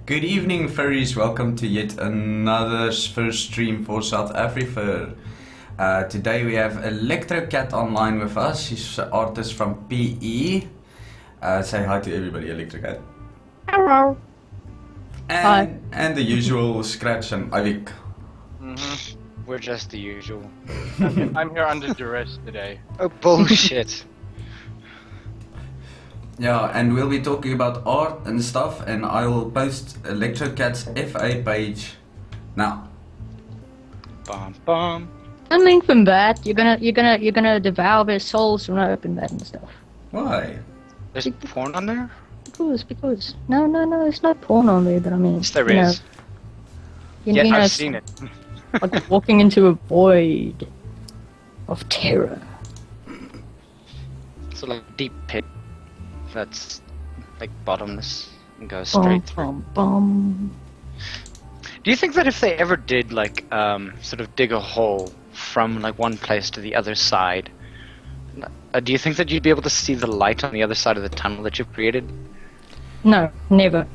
Good evening, furries. Welcome to yet another first stream for South-Afrifur. Today we have Electrocat online with us. She's an artist from PE. Say hi to everybody, Electrocat. Hello. And the usual Scratch and Ivic. We're just the usual. I'm here under duress today. Oh, bullshit. Yeah, and we'll be talking about art and stuff, and I will post Electrocat's FA page now. Bum bum. Don't link from that. You're gonna devour their souls when I open that and stuff. Why? There's porn on there? Because. No, there's no porn on there, but I mean. Yes, there is. Yeah, I've seen it. Like walking into a void of terror. So like a deep pit that's like bottomless and goes straight through. Bum. Do you think that if they ever did like sort of dig a hole from like one place to the other side, do you think that you'd be able to see the light on the other side of the tunnel that you've created? No, never.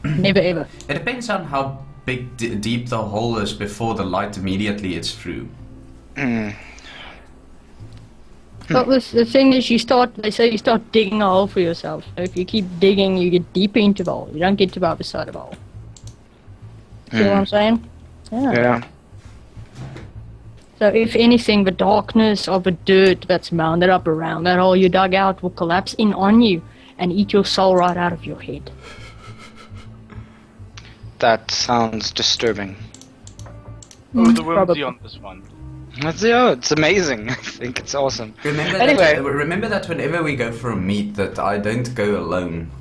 Never ever. It depends on how big deep the hole is before the light immediately hits through. But the thing is, they say you start digging a hole for yourself. So if you keep digging, you get deeper into the hole. You don't get to the other side of the hole. See what I'm saying? Yeah. So if anything, the darkness of the dirt that's mounded up around that hole you dug out will collapse in on you and eat your soul right out of your head. That sounds disturbing. Oh, the Probably. whimsy on this one. It's amazing. I think it's awesome. Remember that whenever we go for a meet, that I don't go alone.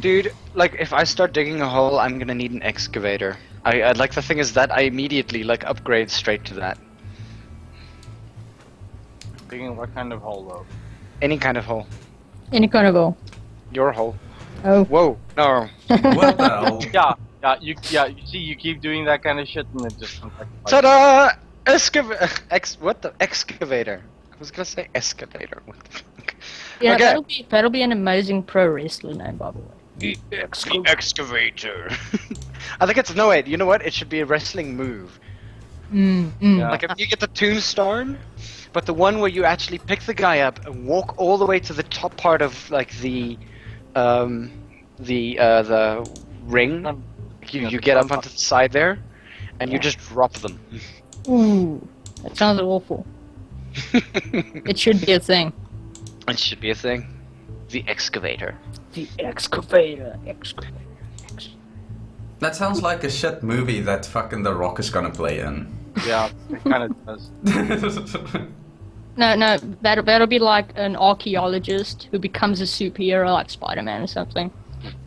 Dude, like if I start digging a hole, I'm gonna need an excavator. I like the thing is that I immediately like upgrade straight to that. Digging what kind of hole though? Any kind of hole. Any kind of hole. Your hole. Oh. Whoa, no. What the hell? You see, you keep doing that kind of shit and it just comes back. Ta-da! What the excavator? I was gonna say escalator. What the fuck? Yeah, Okay. that'll be an amazing pro wrestler name, by the way. The excavator. I think it's wait. You know what? It should be a wrestling move. Yeah. Like if you get the tombstone, but the one where you actually pick the guy up and walk all the way to the top part of like the ring. You get up onto the side there, and you just drop them. Ooh, that sounds awful. It should be a thing. It should be a thing. The excavator. The excavator. That sounds like a shit movie that fucking The Rock is gonna play in. Yeah, it kind of does. No, that'll be like an archaeologist who becomes a superhero like Spider-Man or something.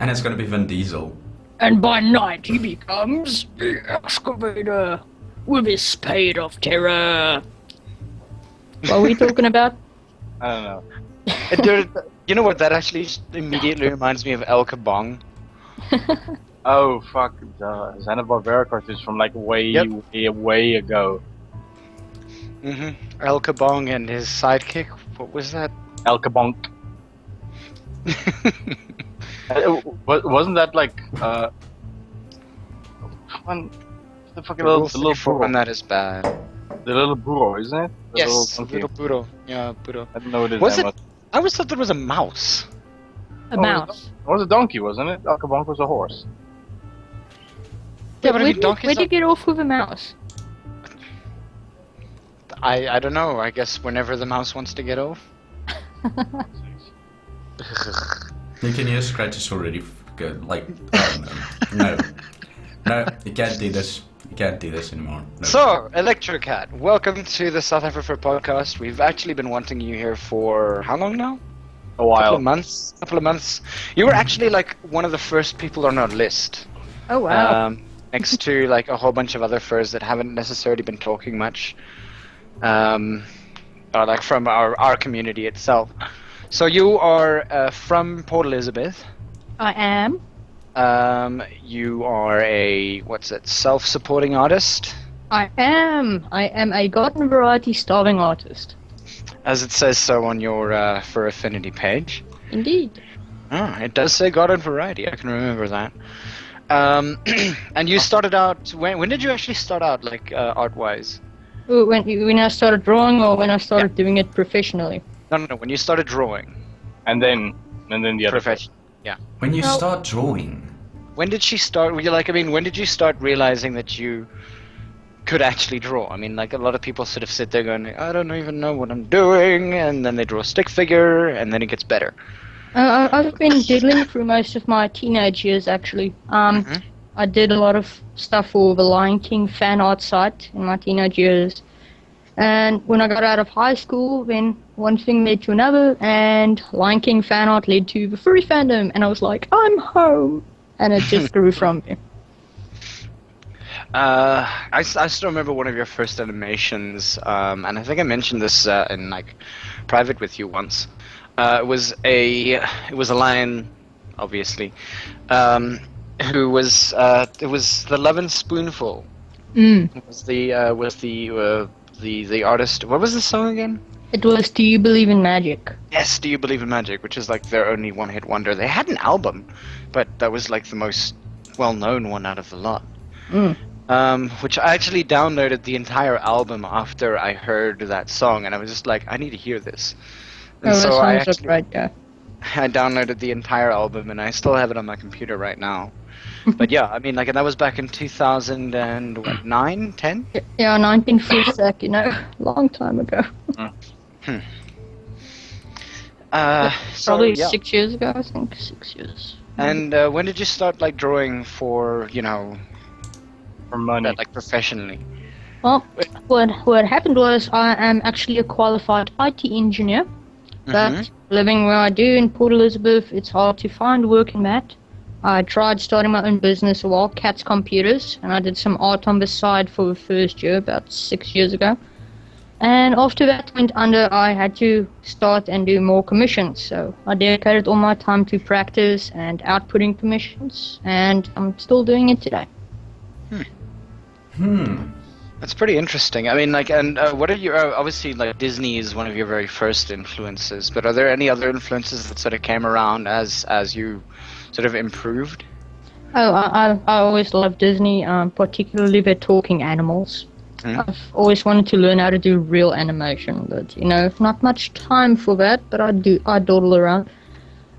And it's gonna be Vin Diesel. And by night he becomes the excavator with his spade of terror. What are we talking about? I don't know. Dude, you know what? That actually immediately reminds me of El Kabong. Oh fuck, the Hanna-Barbera cartoons from like way ago. El Kabong and his sidekick. What was that? El Kabonk. Wasn't that like one? The fucking little one burro. that is bad. The little burro, isn't it? The Yes, monkey. little burro. Yeah, burro. I don't know what it is. Was it? I always thought there was a mouse. A mouse. It was a donkey, wasn't it? El Kabonk was a horse. Yeah, but I Where mean, donkeys did you get off with a mouse? I don't know. I guess whenever the mouse wants to get off. You can hear scratches already good. Like, no, you can't do this. You can't do this anymore. No. So, Electrocat, welcome to the South-Afrifur podcast. We've actually been wanting you here for how long now? A while. Couple of months. You were actually like one of the first people on our list. Oh wow. Next to like a whole bunch of other furs that haven't necessarily been talking much. Like from our community itself. So you are from Port Elizabeth. I am. You are a self-supporting artist? I am a garden variety starving artist. As it says so on your Fur Affinity page. Indeed. Oh, it does say Garden Variety. I can remember that. And you started out. When did you actually start out, like art-wise? Ooh, when I started drawing, or when I started doing it professionally? No. When you started drawing. And then the other. Profession. Yeah. When you start drawing. When did she start? Were you like? I mean, when did you start realizing that you could actually draw? I mean, like a lot of people sort of sit there going, I don't even know what I'm doing, and then they draw a stick figure, and then it gets better. I've been doodling through most of my teenage years, actually. I did a lot of stuff for the Lion King fan art site in my teenage years. And when I got out of high school, then one thing led to another, and Lion King fan art led to the furry fandom, and I was like, I'm home! And it just grew from there. I still remember one of your first animations, and I think I mentioned this in like private with you once. It was a lion, obviously, who was it was the Love and Spoonful. It was the artist. What was the song again? It was Do You Believe in Magic? Yes, Do You Believe in Magic, which is like their only one-hit wonder. They had an album, but that was like the most well-known one out of the lot. Which I actually downloaded the entire album after I heard that song, and I was just like, I need to hear this. And Oh, so that I sounds actually, right, yeah. I downloaded the entire album, and I still have it on my computer right now. But yeah, I mean, like, and that was back in 2009, 10? Yeah, 1946, you know, long time ago. Probably 6 years ago, I think, 6 years. And when did you start, like, drawing for, you know, For money. like, professionally? Well, what happened was I am actually a qualified IT engineer, but living where I do in Port Elizabeth, it's hard to find work in that. I tried starting my own business a while, Cat's Computers, and I did some art on the side for the first year, about 6 years ago. And after that went under, I had to start and do more commissions, so I dedicated all my time to practice and outputting commissions, and I'm still doing it today. That's pretty interesting. I mean, like, and what are your obviously, like, Disney is one of your very first influences, but are there any other influences that sort of came around as you sort of improved? Oh, I always loved Disney, particularly their talking animals. I've always wanted to learn how to do real animation, but, you know, not much time for that, but I dawdle around.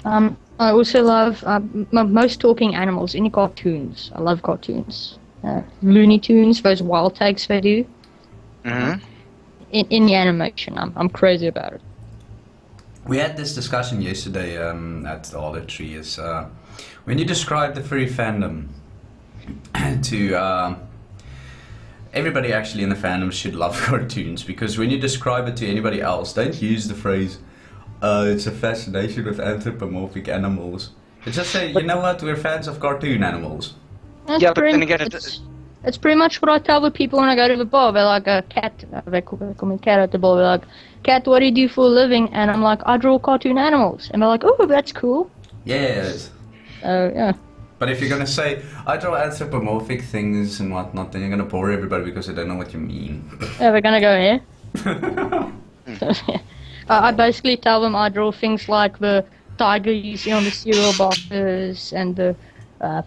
I also love most talking animals, any cartoons. I love cartoons. Looney Tunes, those wild takes they do. In the animation, I'm crazy about it. We had this discussion yesterday at the Other Tree. Is when you describe the furry fandom to everybody actually in the fandom should love cartoons, because when you describe it to anybody else, don't use the phrase it's a fascination with anthropomorphic animals. Just say, you know what, we're fans of cartoon animals. That's Yeah, but pretty- then again, it's pretty much what I tell the people when I go to the bar. They're like, a cat, they call me Cat at the bar. They're like, Cat, what do you do for a living? And I'm like, I draw cartoon animals. And they're like, oh, that's cool. Yes. So, yeah. But if you're gonna say, I draw anthropomorphic things and whatnot, then you're gonna bore everybody because they don't know what you mean. Yeah, we're gonna go here. I basically tell them I draw things like the tiger you see on the cereal boxes and the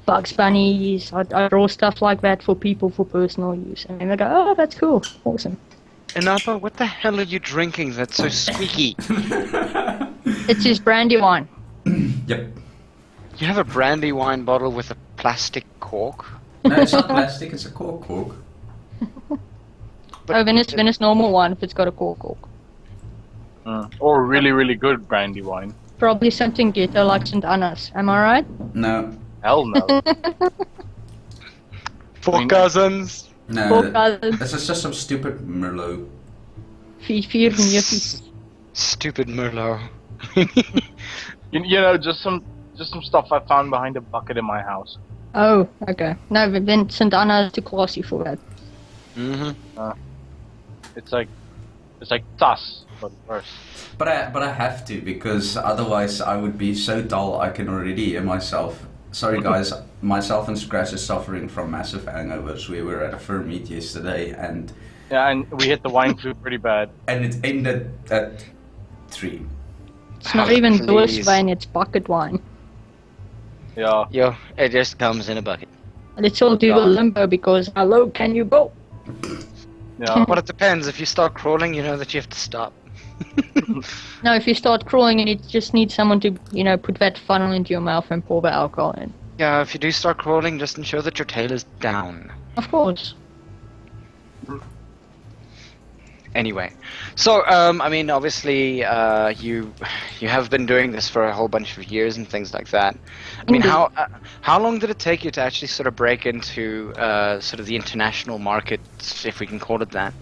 Bugs Bunnies. I draw stuff like that for people for personal use. And then they go, oh, that's cool. Awesome. Inaba, what the hell are you drinking that's so squeaky? It's his brandy wine. Yep. You have a brandy wine bottle with a plastic cork? No, it's not plastic, it's a cork. Then it's normal wine if it's got a cork. Or really, really good brandy wine. Probably something ghetto like St. Anna's. Am I right? No. Hell no. Four cousins. No. Four cousins. This is just some stupid Merlot. Vier neefies. Stupid Merlot. you know, just some stuff I found behind a bucket in my house. Oh, okay. No, then St. Anna's too classy for that. It's like Tuss, but worse. But I have to, because otherwise I would be so dull. I can already hear myself. Sorry guys, myself and Scratch is suffering from massive hangovers. We were at a fur meet yesterday and we hit the wine flute pretty bad. And it ended at 3. It's not even Dorswine, it's bucket wine. Yeah. Yo, it just comes in a bucket. Let's all do the limbo because how low can you go? Yeah. Well, it depends. If you start crawling, you know that you have to stop. No, if you start crawling and it just needs someone to, put that funnel into your mouth and pour the alcohol in. Yeah, if you do start crawling, just ensure that your tail is down. Of course. Anyway, so I mean, obviously, you have been doing this for a whole bunch of years and things like that. I mean, how long did it take you to actually sort of break into sort of the international market, if we can call it that?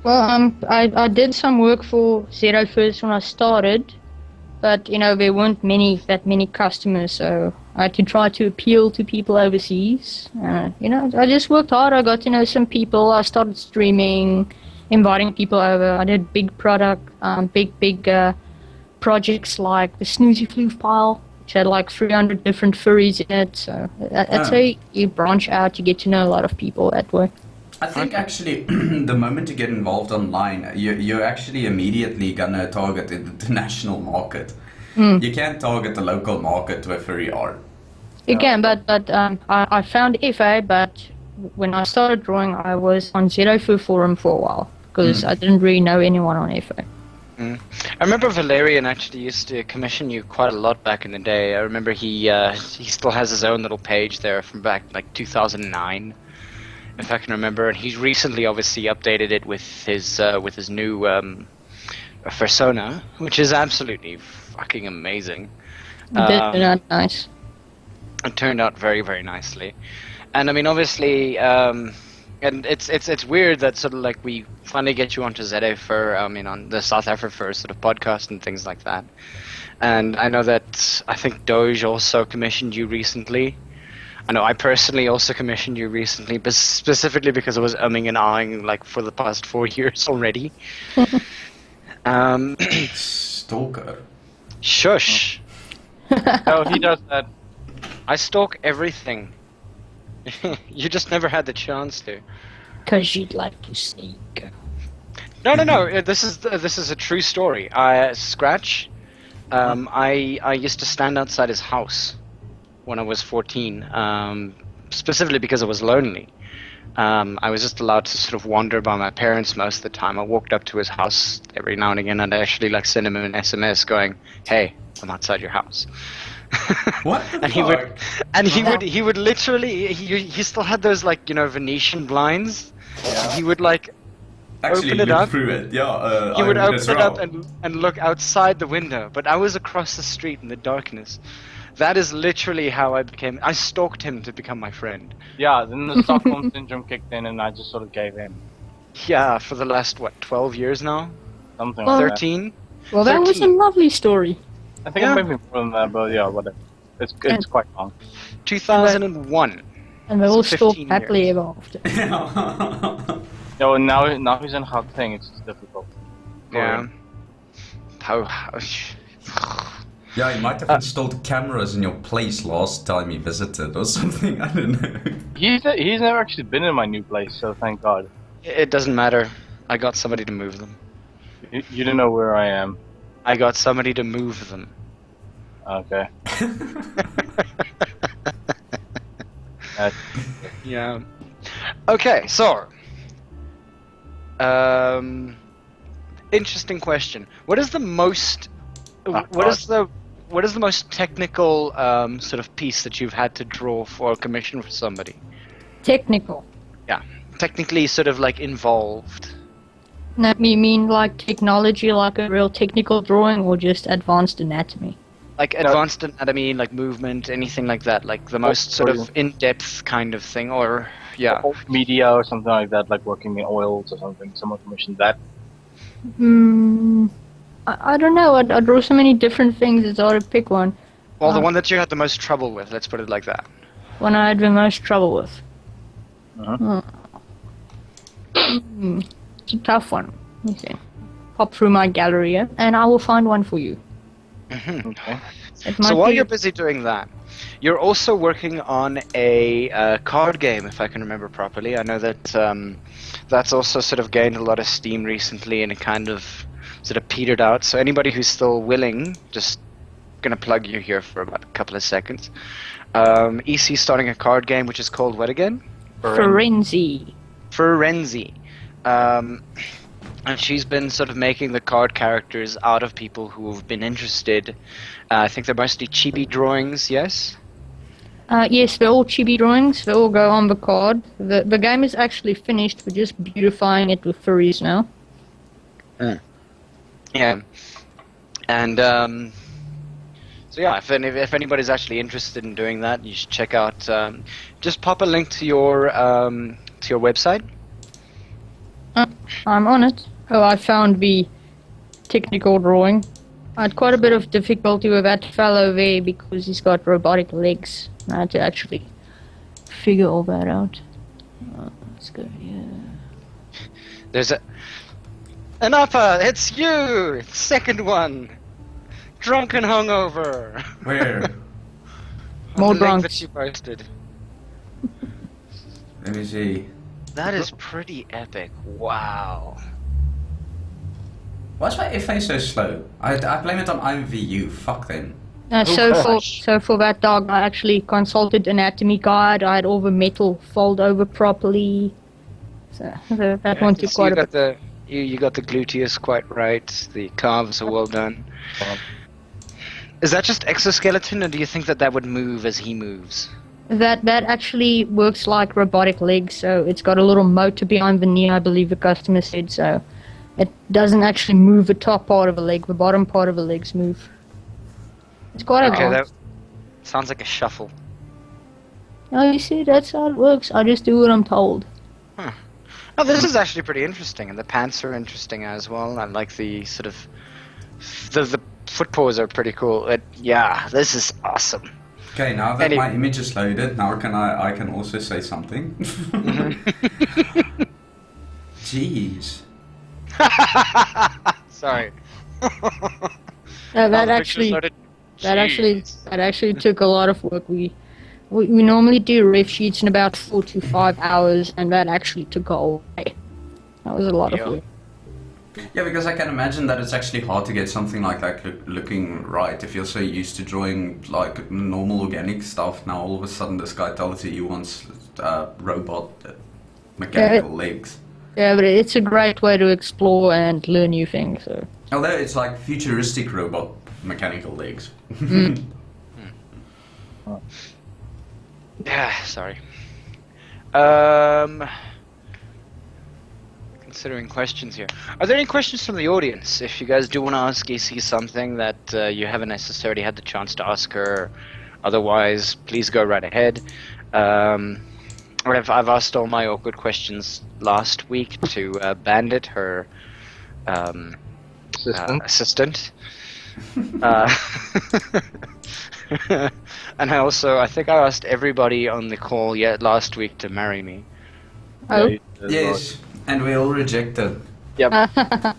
Well, I did some work for South-Afrifur when I started, but there weren't that many customers, so I had to try to appeal to people overseas. I just worked hard. I got to know some people. I started streaming, inviting people over. I did big projects like the Snoozy Floof pile, which had like 300 different furries in it. So I'd say you branch out, you get to know a lot of people that way. I think actually, the moment you get involved online, you're actually immediately gonna target the international market. You can't target the local market with furry art. You can, but I found FA, but when I started drawing, I was on South-Afrifur forum for a while because I didn't really know anyone on FA. I remember Valerian actually used to commission you quite a lot back in the day. I remember he still has his own little page there from back like 2009. If I can remember, and he's recently obviously updated it with his new persona, which is absolutely fucking amazing. It did turn out nice. It turned out very, very nicely, and I mean, obviously, and it's weird that sort of like we finally get you onto South-Afrifur, I mean, on the South-Afrifur sort of podcast and things like that. And I know that I think Doge also commissioned you recently. I know I personally also commissioned you recently, but specifically because I was umming and ahhing like for the past 4 years already. Stalker. Shush. No, he does that. I stalk everything. You just never had the chance to. Because you'd like to see go. No. This is a true story. Scratch. I used to stand outside his house when I was 14, specifically because I was lonely. I was just allowed to sort of wander by my parents most of the time. I walked up to his house every now and again, and I actually like send him an SMS going, "Hey, I'm outside your house." What the and fuck? he would literally he still had those like Venetian blinds. Yeah. He would like Actually, open it look up. through it. Yeah, He would I open as it well. up and look outside the window, but I was across the street in the darkness. That is literally how I stalked him to become my friend. Yeah, then the Stockholm syndrome kicked in and I just sort of gave in. Yeah, for the last, 12 years now? Something Well, like that. 13? Well, that was a 13. lovely story. I think Yeah. it might be more than that, but yeah, whatever. It's quite long. 2001. And we all So stalked 15 happily years. ever after. Yeah, and now he's in hot thing, it's just difficult. for Yeah. him. Yeah, he might have installed cameras in your place last time he visited or something. I don't know. He's never actually been in my new place, so thank God. It doesn't matter. I got somebody to move them. You don't know where I am. I got somebody to move them. Okay. Yeah. Okay, so interesting question. What is the most what is the most technical sort of piece that you've had to draw for a commission for somebody? Technical. Yeah. Technically sort of like involved. Now, you mean like technology, like a real technical drawing, or just advanced anatomy? Like advanced anatomy, like movement, anything like that, like the most sort of in-depth kind of thing, or yeah. Or media or something like that, like working in oils or something. Someone commissioned that. I don't know. I draw so many different things, it's hard to pick one. Well, the one that you had the most trouble with, let's put it like that. One I had the most trouble with. Uh-huh. It's a tough one. Let me see. Pop through my gallery here, and I will find one for you. Okay. It might So while be- you're busy doing that, you're also working on a card game, if I can remember properly. I know that that's also sort of gained a lot of steam recently, and it kind of sort of petered out. So anybody who's still willing, just gonna plug you here for about a couple of seconds. EC starting a card game which is called what again? Forenzi. Forenzi. And she's been sort of making the card characters out of people who have been interested. I think they're mostly chibi drawings, yes? Yes, they're all chibi drawings. They all go on the card. The game is actually finished. We're just beautifying it with furries now. Yeah. And, so yeah, if anybody's actually interested in doing that, you should check out, just pop a link to your website. I'm on it. Oh, I found the technical drawing. I had quite a bit of difficulty with that fellow there because he's got robotic legs. I had to actually figure all that out. Let's go here. There's an upper, it's you! Second one! Drunk and hungover! Where? More On the link drunks. that you posted. Let me see. That is pretty epic. Wow. Why's my FA so slow? I blame it on IMVU. Fuck them. So for that dog, I actually consulted anatomy guide. I had all the metal fold over properly. So that one took quite a bit. You got the gluteus quite right. The calves are well done. Is that just exoskeleton, or do you think that would move as he moves? That actually works like robotic legs. So it's got a little motor behind the knee, I believe the customer said. So it doesn't actually move the top part of the leg. The bottom part of the legs move. It's quite a lot. That sounds like a shuffle. Oh, you see, that's how it works. I just do what I'm told. Huh. Oh, this is actually pretty interesting, and the pants are interesting as well. I like the sort of the foot paws are pretty cool. Yeah, this is awesome. Okay, now that my image is loaded, now I can also say something. Jeez. Sorry. That actually took a lot of work. We normally do ref sheets in about 4 to 5 hours, and that actually took a whole day. That was a lot of work. Yeah, because I can imagine that it's actually hard to get something like that looking right if you're so used to drawing like normal organic stuff. Now all of a sudden this guy tells you he wants robot mechanical legs. Yeah, but it's a great way to explore and learn new things. So. Although it's like futuristic robot mechanical legs. Yeah, sorry. Considering questions here. Are there any questions from the audience? If you guys do want to ask EC something that you haven't necessarily had the chance to ask her, otherwise, please go right ahead. I've asked all my awkward questions last week to Bandit, her assistant. And I think I asked everybody on the call last week to marry me. Oh. Yes, and we all rejected. Yep. Rather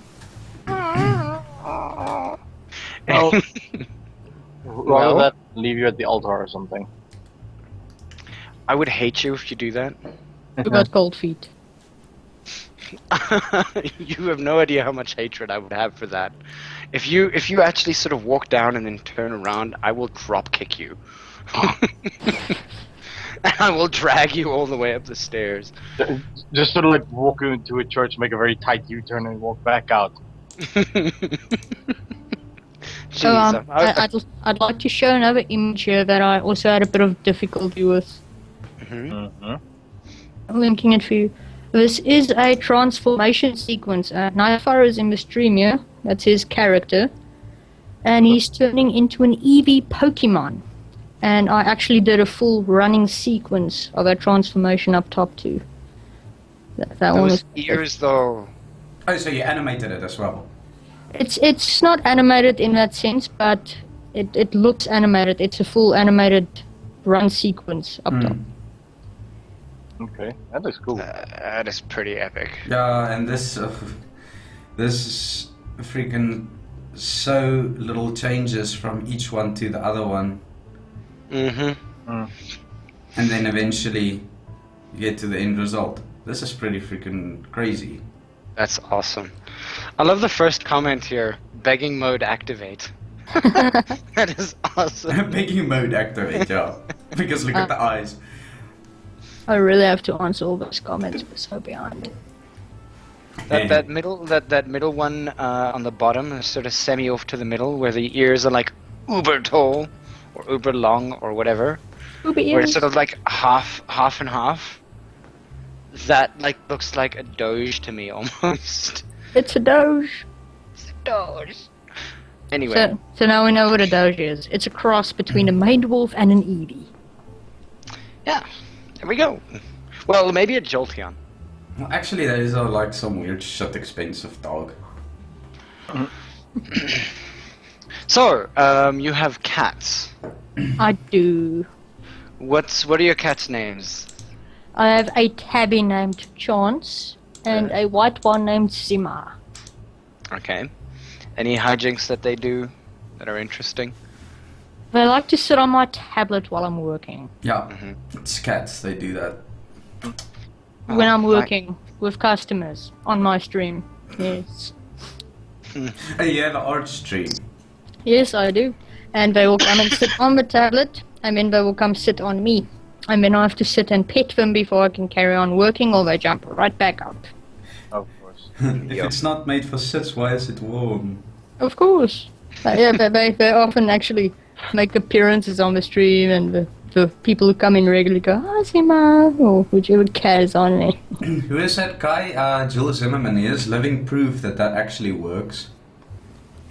that leave you at the altar or something. I would hate you if you do that. You got cold feet. You have no idea how much hatred I would have for that. If you actually sort of walk down and then turn around, I will drop kick you. And I will drag you all the way up the stairs. Just sort of like walk into a church, make a very tight U-turn, and walk back out. So I'd like to show another image here that I also had a bit of difficulty with. I'm linking it for you. This is a transformation sequence. Nightfire is in the stream here. That's his character. And he's turning into an Eevee Pokemon. And I actually did a full running sequence of that transformation up top too. That one was ears though. Oh, so you animated it as well? It's not animated in that sense, but it looks animated. It's a full animated run sequence up top. Okay, that looks cool. That is pretty epic. Yeah, and this is freaking so little changes from each one to the other one. And then eventually you get to the end result. This is pretty freaking crazy. That's awesome. I love the first comment here. Begging mode activate. That is awesome. Making mode activate, yeah. Because look at the eyes. I really have to answer all those comments. We're so behind. That middle one on the bottom is sort of semi off to the middle, where the ears are like uber tall or uber long or whatever. Uber Where it's ears. sort of like half and half. That like looks like a Doge to me almost. It's a Doge. It's a Doge. Anyway, So now we know what a Doge is. It's a cross between a Maid Wolf and an Eevee. yeah, there we go. Well, maybe a Jolteon. Well, actually, those are like some weird shit expensive dog. So, you have cats. I do. What are your cats' names? I have a tabby named Chance and a white one named Zima. Okay. Any hijinks that they do that are interesting? They like to sit on my tablet while I'm working. Yeah, it's cats, they do that. When I'm right. working with customers on my stream. Yes. Hey, you have an art stream. Yes, I do. And they will come and sit on the tablet, and then they will come sit on me. And then I have to sit and pet them before I can carry on working, or they jump right back up. Of course. If it's not made for sits, why is it warm? Of course. Yeah, they often actually make appearances on the stream, and the people who come in regularly go, "Hi, Zima," or whichever cat is on there. Who is that guy? Jules Zimmerman. He is living proof that actually works.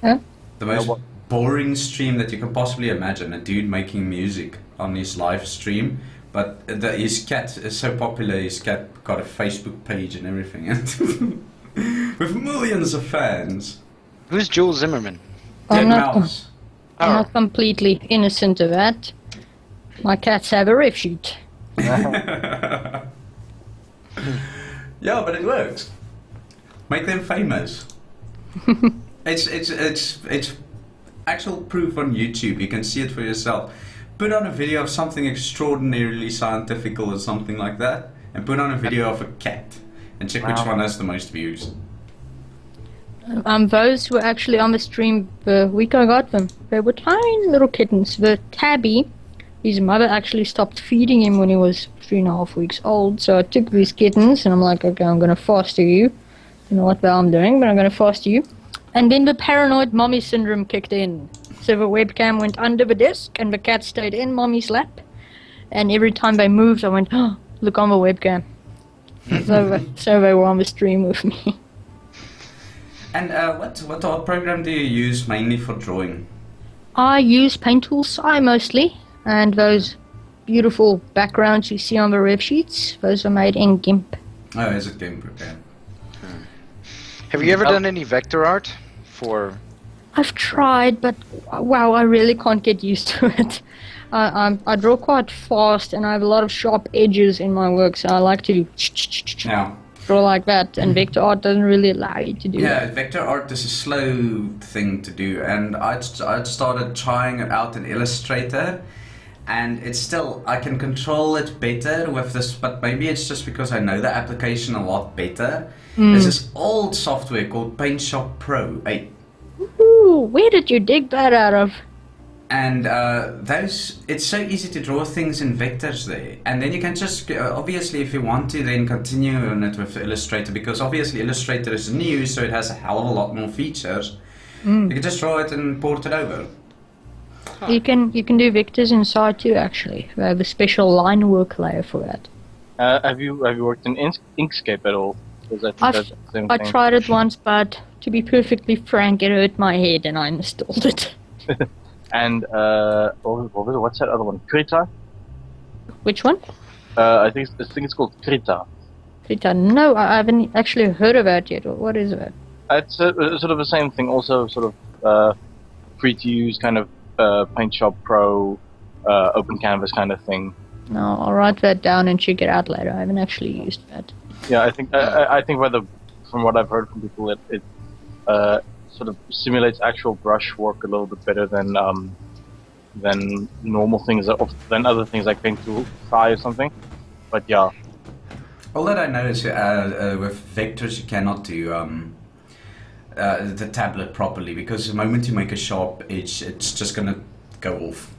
Huh? The most boring stream that you can possibly imagine. A dude making music on his live stream. But his cat is so popular, his cat got a Facebook page and everything. With millions of fans. Who's Jules Zimmerman? Dead I'm not, mouse. I'm not completely innocent of that. My cats have a ref sheet. Yeah, but it works. Make them famous. It's actual proof on YouTube. You can see it for yourself. Put on a video of something extraordinarily scientific or something like that, and put on a video of a cat, and check which one has the most views. Those were actually on the stream the week I got them. They were tiny little kittens. The tabby, his mother actually stopped feeding him when he was 3.5 weeks old, so I took these kittens and I'm like, okay, I'm gonna foster you. I don't know what the hell I'm doing, but I'm gonna foster you. And then the paranoid mommy syndrome kicked in. So the webcam went under the desk and the cat stayed in mommy's lap. And every time they moved, I went, oh, look on the webcam. So they were on the stream with me. And what art program do you use mainly for drawing? I use Paint Tool Sai mostly, and those beautiful backgrounds you see on the rev sheets, those are made in GIMP. Oh, is it GIMP? Okay. Have you ever done any vector art for? I've tried, but wow, I really can't get used to it. I draw quite fast, and I have a lot of sharp edges in my work, so I like to Yeah. draw like that, and vector art doesn't really allow you to do Yeah, that. vector art is a slow thing to do, and I'd started trying it out in Illustrator, and it's still, I can control it better with this, but maybe it's just because I know the application a lot better. There's this old software called Paint Shop Pro 8. Ooh, where did you dig that out of? And it's so easy to draw things in vectors there. And then you can just, obviously if you want to, then continue on it with Illustrator, because obviously Illustrator is new, so it has a hell of a lot more features. You can just draw it and port it over. You can do vectors inside too, actually. We have a special line work layer for that. Have you worked in Inkscape at all? Because I think that's the same I thing. tried it once, but to be perfectly frank, it hurt my head and I installed it. And what's that other one? Krita? Which one? I think it's called Krita. Krita? No, I haven't actually heard of it yet. What is it? It's sort of the same thing. Also, sort of free to use, kind of Paint Shop Pro, open canvas kind of thing. No, I'll write that down and check it out later. I haven't actually used that. Yeah, I think from what I've heard from people, it sort of simulates actual brush work a little bit better than normal things, than other things like Paint Tool Sai or something. But yeah. All that I know is with vectors you cannot do the tablet properly, because the moment you make a sharp edge, it's just gonna go off.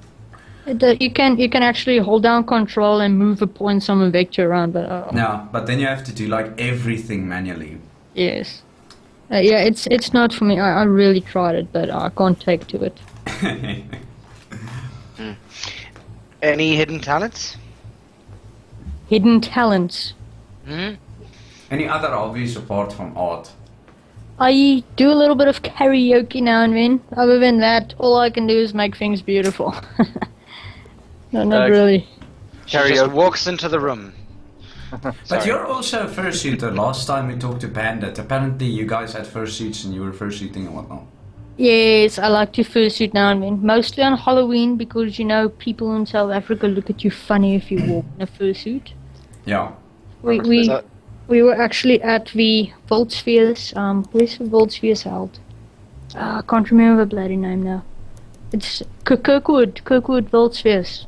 You can actually hold down control and move a point on a vector around, but No, but then you have to do like everything manually. yes. Yeah, it's not for me. I really tried it, but I can't take to it. Any hidden talents? Hidden talents. Hmm? Any other hobbies apart from art? I do a little bit of karaoke now and then. Other than that, all I can do is make things beautiful. No, not really. She just walks into the room. But you're also a fursuiter. Last time we talked to Bandit, apparently you guys had fursuits and you were fursuiting and whatnot. Yes, I like to fursuit now and then. Mostly on Halloween because, you know, people in South Africa look at you funny if you walk in a fursuit. Yeah. We were actually at the Volksfeest. Where's the Volksfeest held? I can't remember the bloody name now. It's Kirkwood Volksfeest.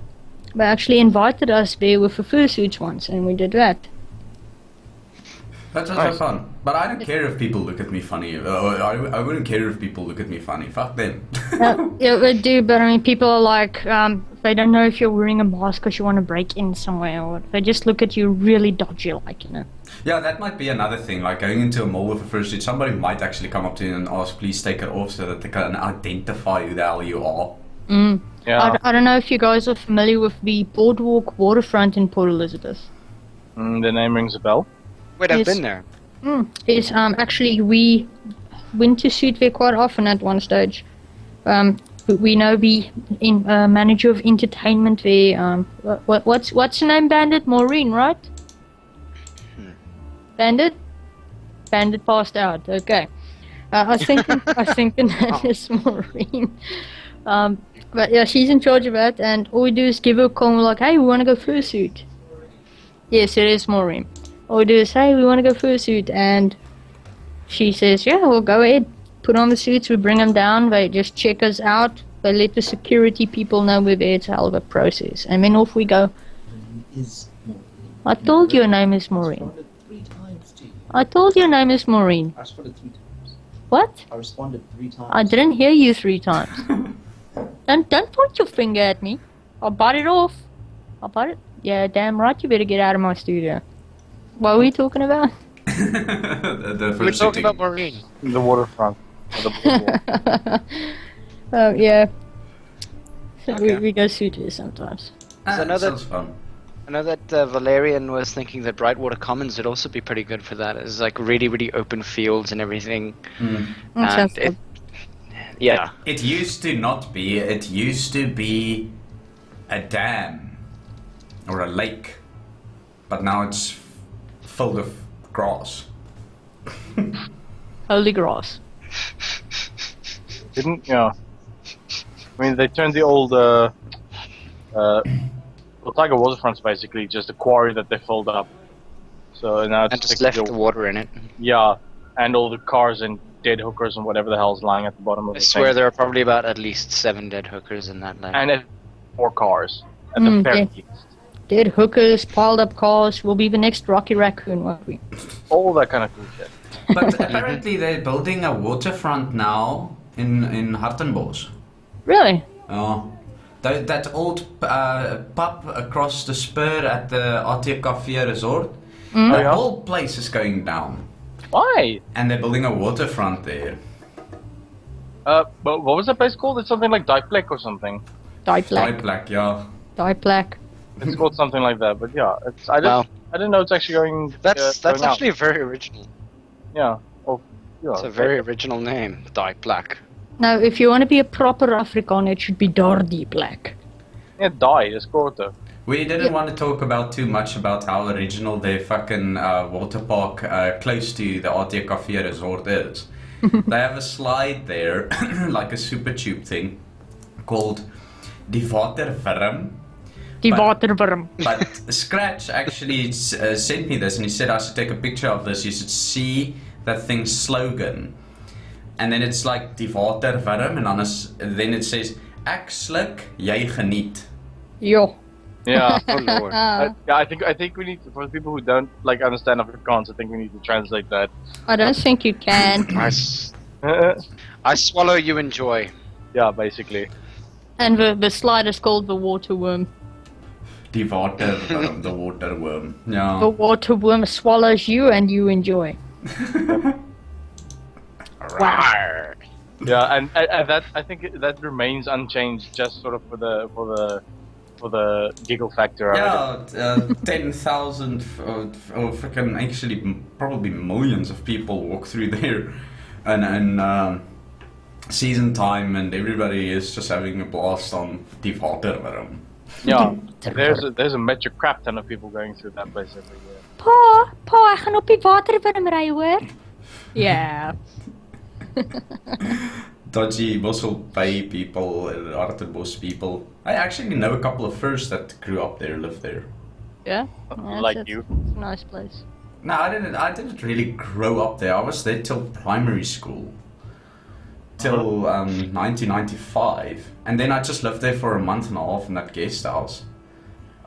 They actually invited us there with the fursuits once, and we did that. That's also fun. But I don't care if people look at me funny. I wouldn't care if people look at me funny. Fuck them. Yeah, they do, but I mean, people are like, they don't know if you're wearing a mask because you want to break in somewhere, or they just look at you really dodgy, like, you know. Yeah, that might be another thing. Like going into a mall with a fursuit, somebody might actually come up to you and ask, please take it off so that they can identify who the hell you are. Yeah. I don't know if you guys are familiar with the Boardwalk waterfront in Port Elizabeth. The name rings a bell. Wait, I've Yes. been there. It's actually we went to shoot there quite often at one stage. We know the manager of entertainment there. What's her name? Bandit Maureen, right? Bandit passed out. Okay. I think that is Maureen. But yeah, she's in charge of that, and all we do is give her a call and we're like, hey, we want to go fursuit. Yes, it is Maureen. All we do is, hey, we want to go fursuit, and she says, yeah, we'll go ahead. Put on the suits, we bring them down, they just check us out, they let the security people know we're there. It's a hell of a process, and then off we go. I told you your name is Maureen. I told you your name is Maureen. I responded 3 times. What? I responded 3 times. I didn't hear you 3 times. Don't point your finger at me. I'll bite it off. I'll bite it. Yeah, damn right. You better get out of my studio. What were we talking about? the We're talking fursuiting. about Maureen. The waterfront. Or the boardwalk. Oh yeah. So Okay. we go suit here sometimes. Ah, So now that- sounds fun. I know that Valerian was thinking that Brightwater Commons would also be pretty good for that. It's like really, really open fields and everything. Mm. That sounds And good. yeah. It used to not be. It used to be a dam or a lake, but now it's full of grass. Holy grass. Yeah. I mean, they turned the old, well, Tiger Waterfront's basically just a quarry that they filled up. So now it's And just left the water in it. Yeah, and all the cars and dead hookers and whatever the hell's lying at the bottom of I the swear thing. there are probably about at least 7 dead hookers in that lake. And it, 4 cars at the very Okay. least. Dead hookers, piled up cars. We'll be the next Rocky Raccoon, won't we? All that kind of cool shit. But apparently they're building a waterfront now in Hartenbos. Really? Oh. That old pub across the spur at the Electrocat resort, Oh, the yeah? whole place is going down. Why? And they're building a waterfront there. But what was that place called? It's something like Diplek or something. Diplac. Black, yeah. Diplac. It's called something like that. But yeah, it's I Wow. didn't know it's actually going. That's going out. actually very original. Yeah. Oh, yeah. It's a very original name, Die Black. Now, if you want to be a proper Afrikaner, it should be Dardy Black. Yeah, die. It's quarter. We didn't want to talk about too much about how original their fucking water park close to the Electrocat resort is. They have a slide there, like a super tube thing, called Die Waterwurm. Die But- waterworm. But Scratch actually sent me this and he said I should take a picture of this. You should see that thing's slogan. And then it's like Die Waterwurm and then it says Ek sluk, jy geniet. Yo. Yeah. Oh lord. Yeah, I think we need to, for the people who don't like understand Afrikaans, I think we need to translate that. I don't think you can. I swallow, you enjoy. Yeah, basically. And the slide is called the waterworm. Die waterworm, the waterworm. The Ja. waterworm swallows you and you enjoy. Rawr. Yeah, and that I think that remains unchanged, just sort of for the giggle factor. of it. Yeah, 10,000 or freaking actually probably millions of people walk through there, and season time, and everybody is just having a blast on die waterworm. Yeah, there's a major crap ton of people going through that place every year. Pa, ek gaan op die waterworm ry, hoor. Yeah. Dodgy Mossel Bay people, Arterbos people. I actually know a couple of furs that grew up there, lived there. Yeah? Like you. It's a nice place. No, I didn't really grow up there. I was there till primary school. Till 1995. And then I just lived there for a month and a half in that guest house.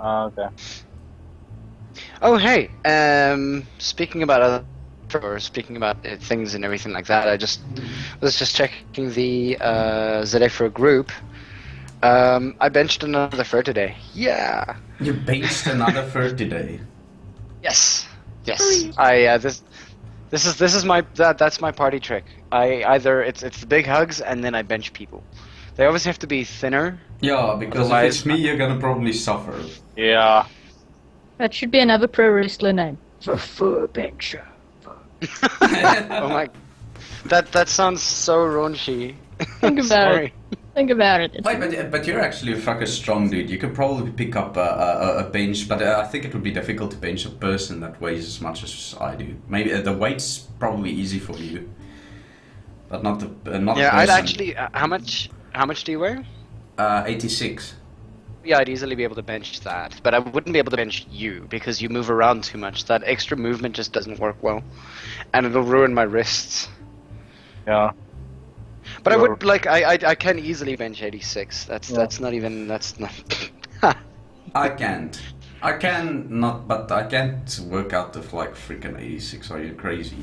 Okay. Oh, hey. Speaking about things and everything like that, I was just checking the South-Afrifur group. I benched another fur today. Yeah. You benched another fur today. Yes. This is my that's my party trick. It's the big hugs and then I bench people. They obviously have to be thinner. Yeah, because if it's me, you're gonna probably suffer. Yeah. That should be another pro wrestler name. The Fur Bencher. Oh my, that sounds so raunchy. Think about it. Think about it. Wait, but you're actually a fucking strong dude. You could probably pick up a bench, but I think it would be difficult to bench a person that weighs as much as I do. Maybe the weight's probably easy for you, but not the not. Yeah, the I'd person. actually. How much do you weigh? 86. Yeah, I'd easily be able to bench that, but I wouldn't be able to bench you because you move around too much. That extra movement just doesn't work well, and it'll ruin my wrists. Yeah. But I Sure. would like I can easily bench 86. That's not even that's not. I can't. I can not, but I can't work out of like freaking 86. Are you crazy?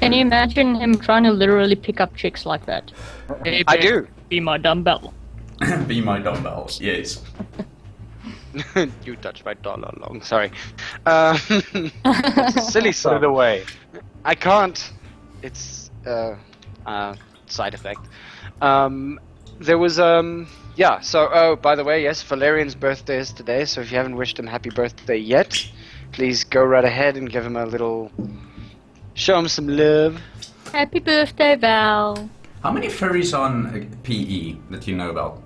Can you imagine him trying to literally pick up chicks like that? Hey, I babe, do. Be my dumbbell. Be my dumbbell. Yes. You touched my dollar long. Sorry. That's a silly Put song. it away. I can't. It's side effect. There was yeah. So oh, by the way, yes, Valerian's birthday is today. So if you haven't wished him happy birthday yet, please go right ahead and give him a little. Show him some love. Happy birthday, Val. How many furries on PE that you know about?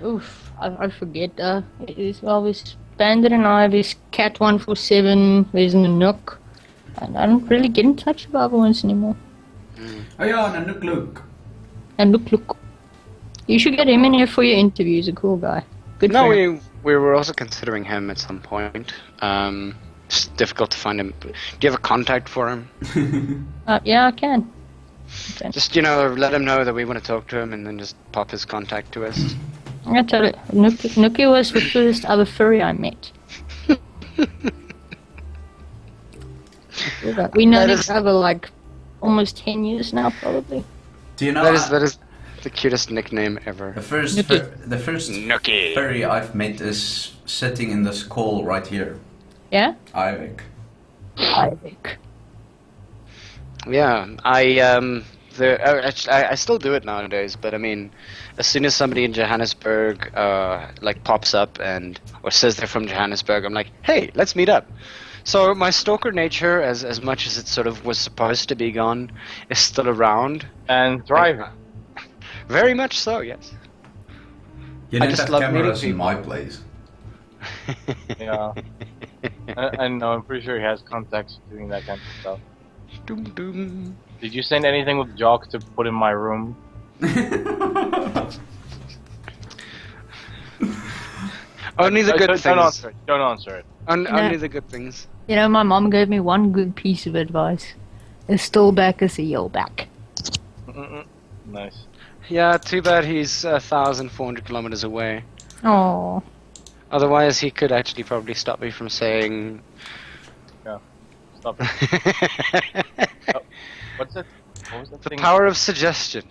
Oof, I forget. There's Bandit and I, there's Cat 147, there's Nanook. And I don't really get in touch with other ones anymore. Oh yeah, and look. And look. You should get him in here for your interview. He's a cool guy. Good No, for him. we were also considering him at some point. It's difficult to find him. Do you have a contact for him? Yeah, I can. Just let him know that we want to talk to him, and then just pop his contact to us. I tell you, Nookie was the first other furry I met. We know each other like almost 10 years now, probably. Do you know That is the cutest nickname ever. the first Nookie. furry I've met is sitting in this call right here. Yeah? Ivic. Ivic. Yeah, I still do it nowadays, but I mean, as soon as somebody in Johannesburg pops up or says they're from Johannesburg, I'm like, hey, let's meet up. So my stalker nature, as much as it sort of was supposed to be gone, is still around. And thriving. Very much so, yes. You I don't just have love cameras meeting in my place. Yeah. And I'm pretty sure he has contacts doing that kind of stuff. Doom doom. Did you send anything with Jock to put in my room? Only the good Don't things. answer it. Don't answer it. Only the good things. You know, my mom gave me one good piece of advice. A stillback is a yellback. Nice. Yeah, too bad he's 1,400 kilometers away. Oh. Otherwise, he could actually probably stop me from saying. Stop it. What's it? what was that The thing? power of suggestion.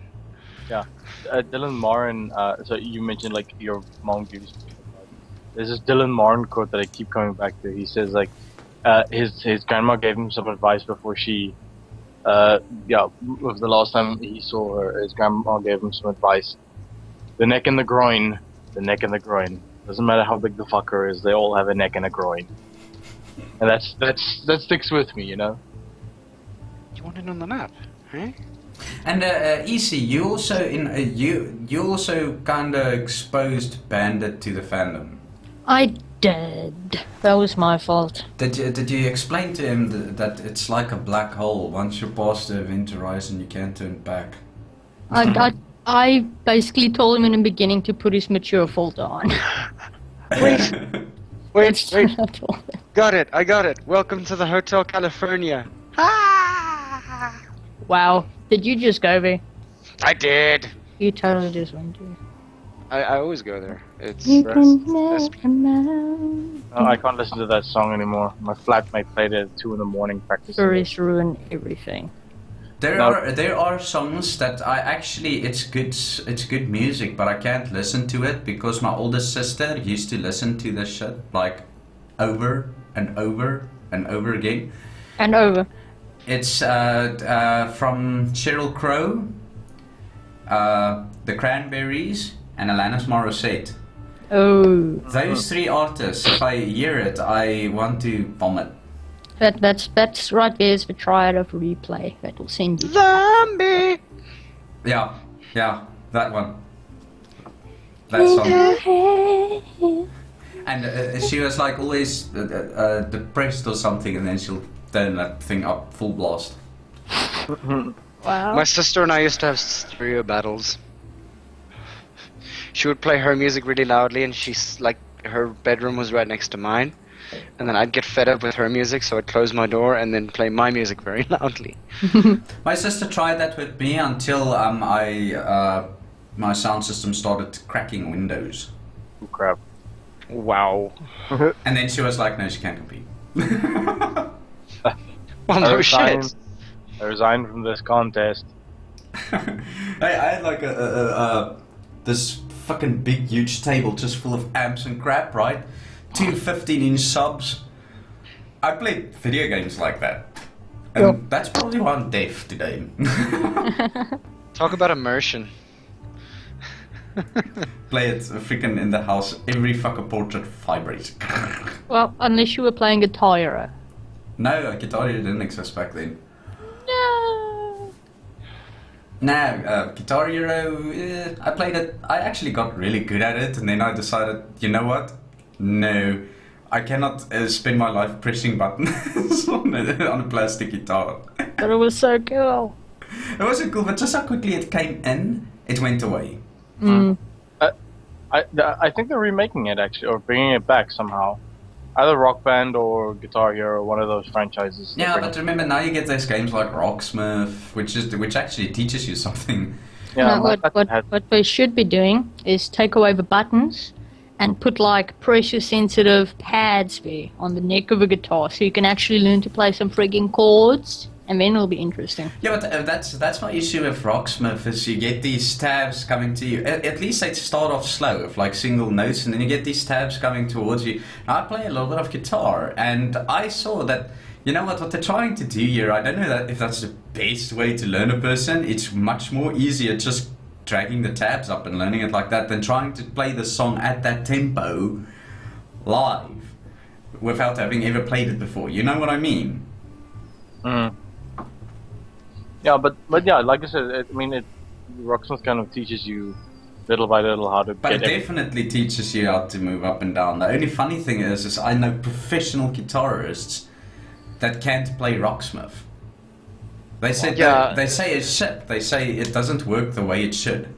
Dylan Moran. So you mentioned like your mom gives you advice. There's this Dylan Moran quote that I keep coming back to. He says like, his grandma gave him some advice before she, with the last time he saw her, his grandma gave him some advice. The neck and the groin. The neck and the groin. Doesn't matter how big the fucker is, they all have a neck and a groin. And that sticks with me, you know. You want it on the map, right? And Easy, you also you also kind of exposed Bandit to the fandom. I did. That was my fault. Did you explain to him that it's like a black hole? Once you're past the event horizon, you can't turn back. I basically told him in the beginning to put his mature filter on. Wait. That's what I told him. Got it. I got it. Welcome to the Hotel California. Ah! Wow. Did you just go there? I did. You totally just went to. I always go there. It's You can that's- never know. No, I can't listen to that song anymore. My flatmate played it at 2 in.the.morning practicing. Stories ruin everything. There are songs that I actually it's good music, but I can't listen to it because my oldest sister used to listen to this shit like over and over and over again. And over. It's from Sheryl Crow, the Cranberries, and Alanis Morissette. Oh. Those three artists, if I hear it, I want to vomit. That's right there's the triad of replay that will send you. Zombie. Yeah, that one. That song. And she was like always depressed or something, and then she'll turn that thing up full blast. Wow. My sister and I used to have stereo battles. She would play her music really loudly, and she's like, her bedroom was right next to mine. And then I'd get fed up with her music, so I'd close my door and then play my music very loudly. My sister tried that with me until my sound system started cracking windows. Oh crap. Wow. And then she was like, no, she can't compete. Well, no shit. I resigned from this contest. I had like this fucking big huge table just full of amps and crap, right? 2 15-inch subs. I played video games like that. And Yep. that's probably why I'm deaf today. Talk about immersion. Play it freaking in the house, every fucking portrait vibrates. Well, unless you were playing Guitar Hero. No, Guitar Hero didn't exist back then. No. No, Guitar Hero, I played it, I actually got really good at it, and then I decided, you know what? No, I cannot spend my life pressing buttons on a plastic guitar. But it was so cool. It wasn't cool, but just how quickly it came in, it went away. Mm. I think they're remaking it actually, or bringing it back somehow. Either Rock Band or Guitar Hero, one of those franchises. Yeah, but remember now you get those games like Rocksmith, which actually teaches you something. Yeah, No, what they should be doing is take away the buttons and put like pressure sensitive pads there on the neck of a guitar so you can actually learn to play some frigging chords, and then it'll be interesting. Yeah, but that's my issue with Rocksmith is you get these tabs coming to you. At least they start off slow with like single notes, and then you get these tabs coming towards you. Now, I play a little bit of guitar, and I saw that, you know what they're trying to do here, I don't know if that's the best way to learn a person. It's much more easier just dragging the tabs up and learning it like that than trying to play the song at that tempo live without having ever played it before. You know what I mean? Mm. Yeah, but yeah, like I said, Rocksmith kind of teaches you little by little how to But get it definitely teaches you how to move up and down. The only funny thing is I know professional guitarists that can't play Rocksmith. They say they say it's shit. They say it doesn't work the way it should.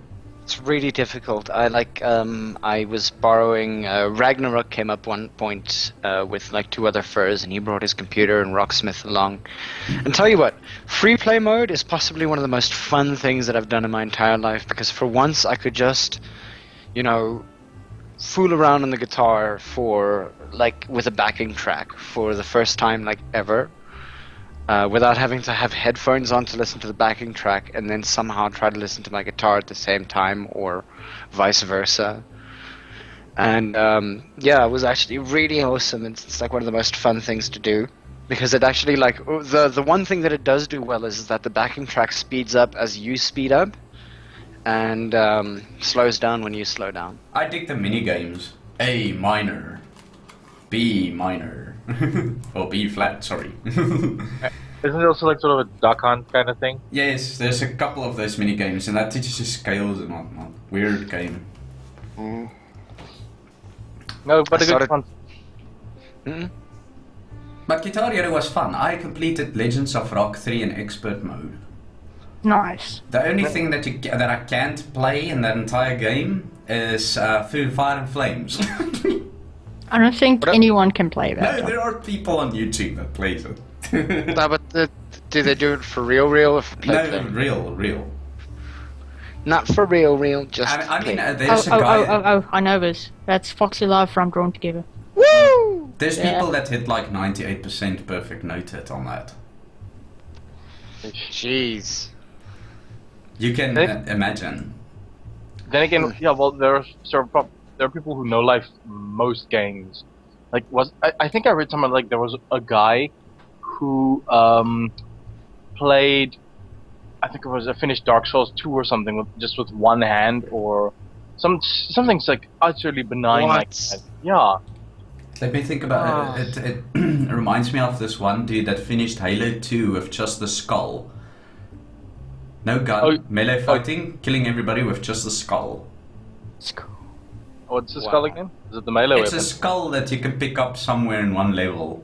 It's really difficult. I was borrowing, Ragnarok came up one point with like 2 other furs, and he brought his computer and Rocksmith along. And tell you what, free play mode is possibly one of the most fun things that I've done in my entire life, because for once I could just, fool around on the guitar for, like, with a backing track for the first time, like, ever. without having to have headphones on to listen to the backing track, and then somehow try to listen to my guitar at the same time, or vice versa. And it was actually really awesome. It's like one of the most fun things to do, because it actually, like, the one thing that it does do well is that the backing track speeds up as you speed up, and slows down when you slow down. I dig the mini games. A minor, B minor, or B flat. Sorry. Isn't it also like sort of a duck hunt kind of thing? Yes, there's a couple of those mini games, and that teaches you scales and whatnot. Weird game. No, but a good started- one. Mm-hmm. But Guitar Hero was fun. I completed Legends of Rock 3 in expert mode. Nice. The only thing that I can't play in that entire game is Fire and Flames. I don't think What up? anyone can play No, that. there are people on YouTube that plays it. No, but do they do it for real, or for play? No, real. Not for real, just I mean, play. there's a guy. I know this. That's Foxy Live from Drawn Together. Woo! There's Yeah. people that hit like 98% perfect note hit on that. Jeez. You can Hey. imagine. Then again, yeah, well, there are people who know like most games. Like, I think I read somewhere like there was a guy who played, I think it was finished Dark Souls 2 or something with one hand, or something's like utterly benign like What? that. Yeah. Let me think about it. It reminds me of this one dude that finished Halo 2 with just the skull. No gun, melee fighting, killing everybody with just the skull. It's cool. What's the Wow. skull again? Is it the melee It's a weapon? skull that you can pick up somewhere in one level.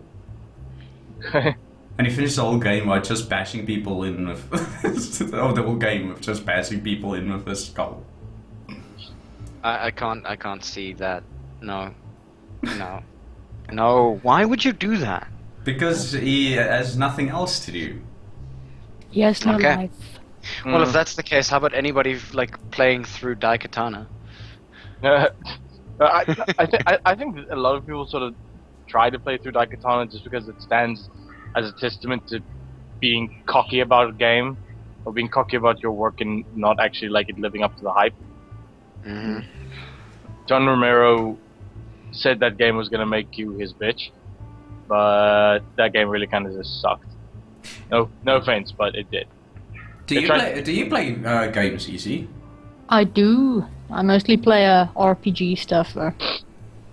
And he finished the whole game by just bashing people in with... the whole game with just bashing people in with this skull. I can't see that. No. Why would you do that? Because he has nothing else to do. He has no Okay. life. Well, if that's the case, how about anybody like playing through Daikatana? I think a lot of people sort of try to play through Daikatana just because it stands as a testament to being cocky about a game, or being cocky about your work and not actually like it living up to the hype. Mm-hmm. John Romero said that game was gonna make you his bitch, but that game really kind of just sucked. No offense, but it did. Do you play games easy? I do. I mostly play RPG stuff though.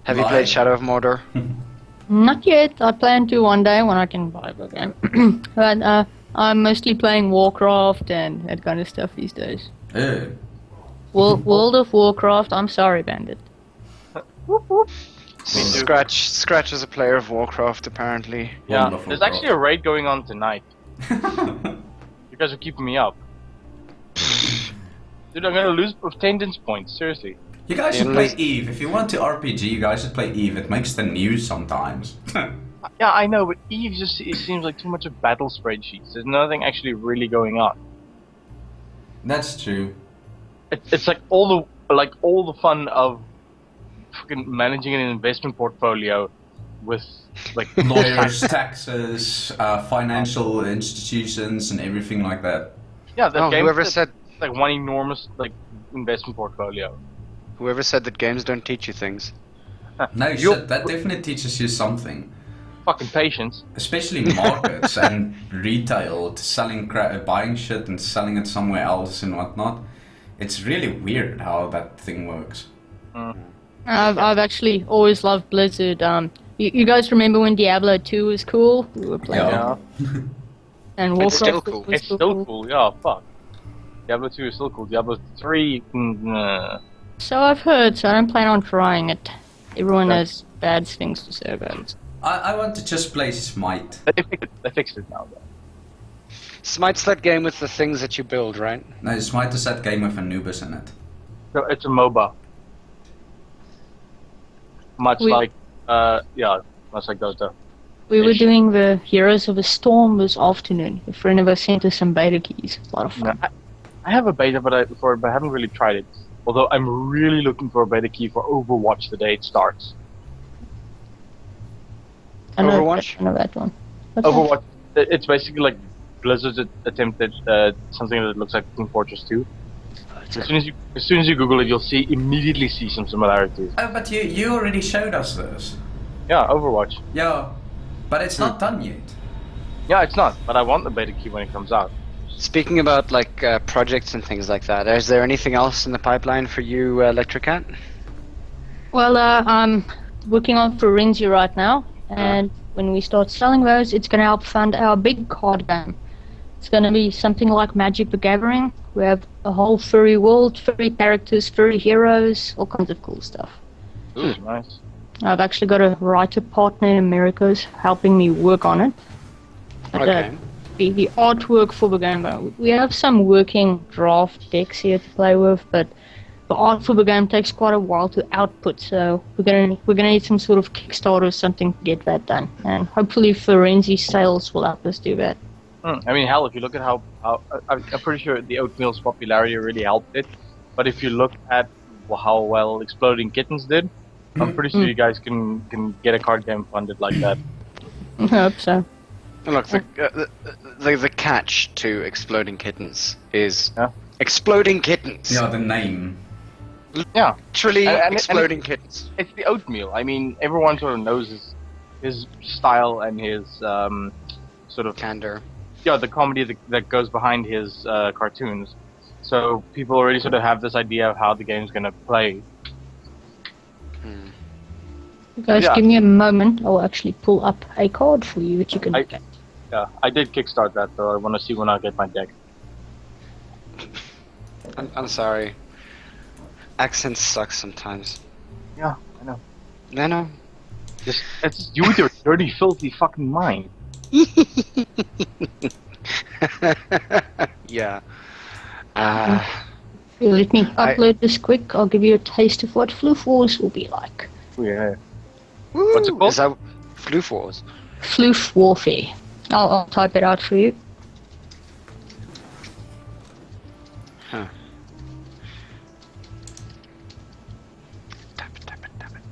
Have you Why? played Shadow of Mordor? Not yet. I plan to one day when I can buy the game. But I'm mostly playing Warcraft and that kind of stuff these days. World of Warcraft. I'm sorry, Bandit. Scratch is a player of Warcraft, apparently. Yeah, Wonderful there's actually a raid going on tonight. You guys are keeping me up. Dude, I'm gonna lose attendance points, seriously. You guys should play Eve. If you want to RPG, you guys should play Eve. It makes the news sometimes. Yeah, I know, but Eve just it seems like too much of battle spreadsheets. There's nothing actually really going on. That's true. It's like all the fun of fucking managing an investment portfolio with like Lawyers, taxes, financial institutions, and everything like that. Yeah, that Oh, game whoever is said like one enormous like investment portfolio. that games don't teach you things. No, shit, that definitely teaches you something. Fucking patience. Especially markets and retail, buying shit and selling it somewhere else and whatnot. It's really weird how that thing works. I've actually always loved Blizzard. You guys remember when Diablo 2 was cool? We were playing Yeah. Yeah. and It's Warcraft still cool. was It's still cool, yeah, fuck. Diablo 2 is still cool. Diablo 3, So I've heard, so I don't plan on trying it. Everyone has bad things to say about it. I want to just play Smite. they fixed it now, though. Smite's that game with the things that you build, right? No, Smite is that game with Anubis in it. So it's a MOBA. Much like Dota. We were Ish. doing the Heroes of a Storm this afternoon. A friend of us sent us some beta keys. A lot of fun. I have a beta but I haven't really tried it. Although I'm really looking for a beta key for Overwatch the day it starts. I know Overwatch? I know that one. But Overwatch, It's basically like Blizzard's attempted something that looks like Team Fortress 2. As soon as you Google it, you'll immediately see some similarities. Oh, but you already showed us this. Yeah, Overwatch. Yeah, but it's not done yet. Yeah, it's not, but I want the beta key when it comes out. Speaking about like projects and things like that, is there anything else in the pipeline for you, Electrocat? Well, I'm working on Forensi right now, and when we start selling those, it's going to help fund our big card game. It's going to be something like Magic the Gathering. We have a whole furry world, furry characters, furry heroes, all kinds of cool stuff. Ooh, nice. I've actually got a writer partner in America who's helping me work on it. But, Okay. the artwork for the game, we have some working draft decks here to play with, but the art for the game takes quite a while to output, so we're gonna need some sort of Kickstarter or something to get that done, and hopefully Forensi sales will help us do that. I mean, hell, if you look at how I'm pretty sure the Oatmeal's popularity really helped it. But if you look at how well Exploding Kittens did, I'm pretty sure you guys can get a card game funded like that. I hope so. Look, the catch to Exploding Kittens is Yeah. Exploding Kittens. Yeah, the name. Yeah, Literally And exploding kittens. it's the Oatmeal. I mean, everyone sort of knows his style and his sort of Candor. the comedy that goes behind his cartoons. So people already sort of have this idea of how the game's gonna play. You guys Yeah. give me a moment, I'll actually pull up a card for you that you can look at. Yeah, I did kickstart that though. I want to see when I get my deck. I'm sorry. Accents suck sometimes. Yeah, I know. I know. It's just you with your dirty, filthy fucking mind. Yeah. Here, let me upload this quick, I'll give you a taste of what Floof Wars will be like. Yeah. Woo, What's it called? Is that Floof Wars? Floof Warfare. I'll type it out for you. Huh. Tap it, tap it, tap it.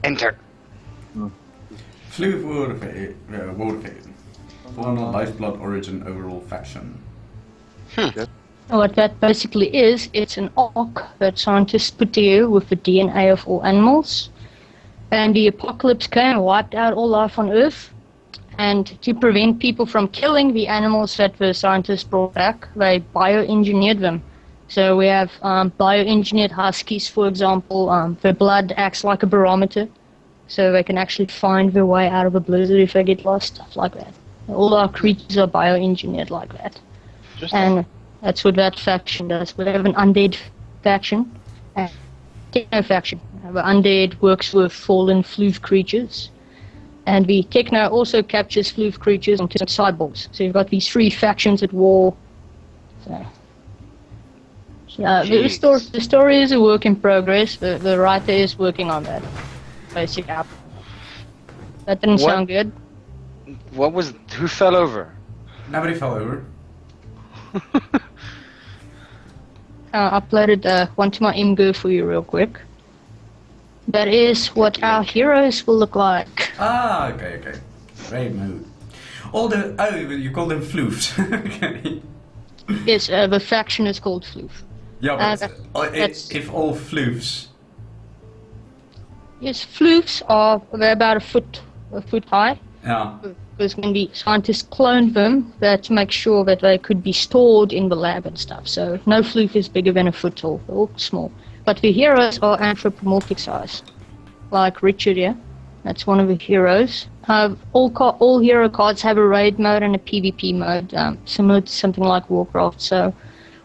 Enter. Floof Warfare. Fauna, Lifeblood, Origin, Overall Faction. What that basically is, it's an ark that scientists put together with the DNA of all animals. And the apocalypse came and wiped out all life on Earth. And to prevent people from killing the animals that the scientists brought back, they bioengineered them. So we have bioengineered huskies, for example. Their blood acts like a barometer, so they can actually find their way out of a blizzard if they get lost, stuff like that. All our creatures are bioengineered like that. And that's what that faction does. We have an undead faction and techno faction. The undead works with fallen floof creatures, and the techno also captures floof creatures into cyborgs. So you've got these three factions at war. So, the story is a work in progress. The writer is working on that basic app. That didn't sound good. What was? Who fell over? Nobody fell over. I uploaded one to my Imgur for you real quick. That is what our heroes will look like. Ah, okay. Great mood. You call them floofs. Okay. Yes, the faction is called Floof. Yeah, but that's- if all floofs. Yes, floofs they're about a foot high. Yeah. Because when the scientists cloned them, they had to make sure that they could be stored in the lab and stuff. So no floof is bigger than a foot tall. They're all small. But the heroes are anthropomorphic size. Like Richard here. That's one of the heroes. All hero cards have a raid mode and a PvP mode, similar to something like Warcraft. So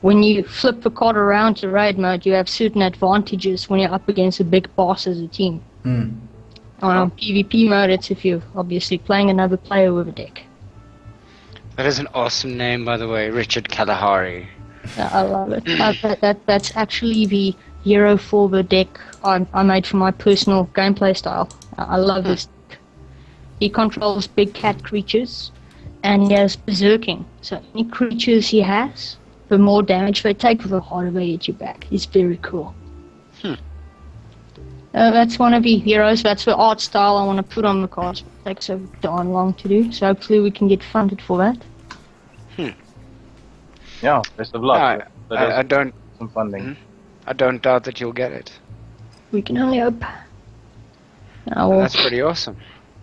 when you flip the card around to raid mode, you have certain advantages when you're up against a big boss as a team. On PvP mode, it's if you're obviously playing another player with a deck. That is an awesome name, by the way, Richard Kalahari. I love it. That's actually the hero for the deck I made for my personal gameplay style. I love this deck. He controls big cat creatures, and he has berserking. So any creatures he has, the more damage they take, the harder they hit you back. It's very cool. That's one of the heroes. That's the art style I want to put on the cards. It takes so darn long to do, so hopefully we can get funded for that. Yeah, best of luck. I don't. Some funding. Mhm. I don't doubt that you'll get it. We can only hope. That's pretty awesome.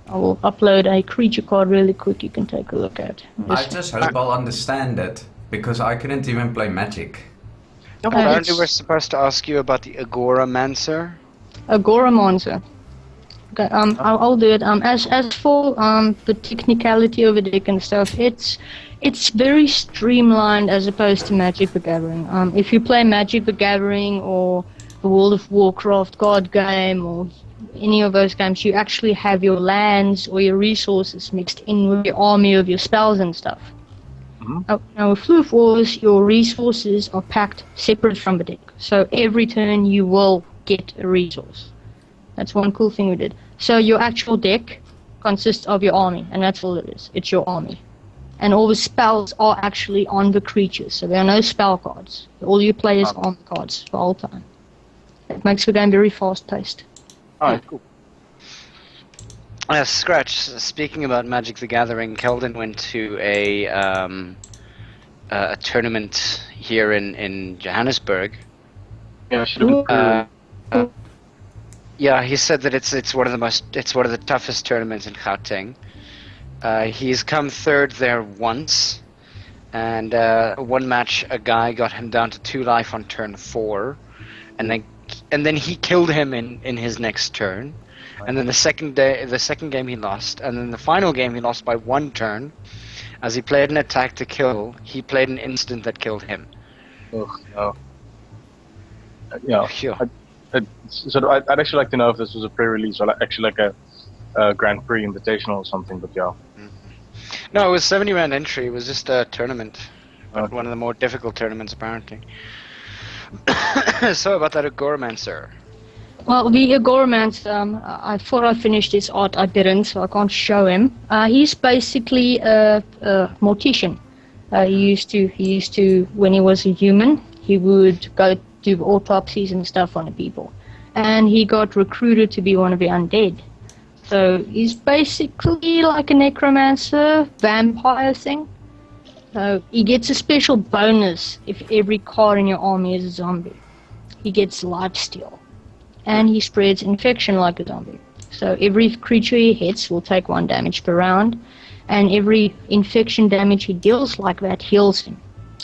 I will upload a creature card really quick. You can take a look at. I just hope I'll understand it, because I couldn't even play Magic. Apparently, we're supposed to ask you about the Agoramancer. Agoramancer. Okay, I'll do it. As for the technicality of the deck and stuff, it's very streamlined as opposed to Magic the Gathering. If you play Magic the Gathering or the World of Warcraft card game or any of those games, you actually have your lands or your resources mixed in with your army of your spells and stuff. Now with Floof Wars, your resources are packed separate from the deck. So every turn you will get a resource. That's one cool thing we did. So your actual deck consists of your army, and that's all it is. It's your army. And all the spells are actually on the creatures, so there are no spell cards. All you play is armor cards the whole time. It makes the game very fast-paced. Alright, cool. Scratch, speaking about Magic the Gathering, Keldon went to a tournament here in Johannesburg. Yeah, I should have been Yeah, he said that it's one of the toughest tournaments in Gauteng. He's come third there once, and one match a guy got him down to 2 life on turn 4, and then he killed him in his next turn, and then the second game he lost, and then the final game he lost by 1 turn. As he played an attack to kill, he played an instant that killed him. Ugh, no. Yeah. Phew. So I'd actually like to know if this was a pre-release or actually like a Grand Prix Invitational or something, but yeah. No, it was 70-man entry. It was just a tournament. Okay. One of the more difficult tournaments, apparently. So, about that Agoramancer. Well, the Agoramancer, I thought I finished his art. I didn't, so I can't show him. He's basically a mortician. He used to, when he was a human, he would go do autopsies and stuff on the people. And he got recruited to be one of the undead. So he's basically like a necromancer, vampire thing. So he gets a special bonus if every card in your army is a zombie. He gets lifesteal. And he spreads infection like a zombie. So every creature he hits will take 1 damage per round. And every infection damage he deals like that heals him.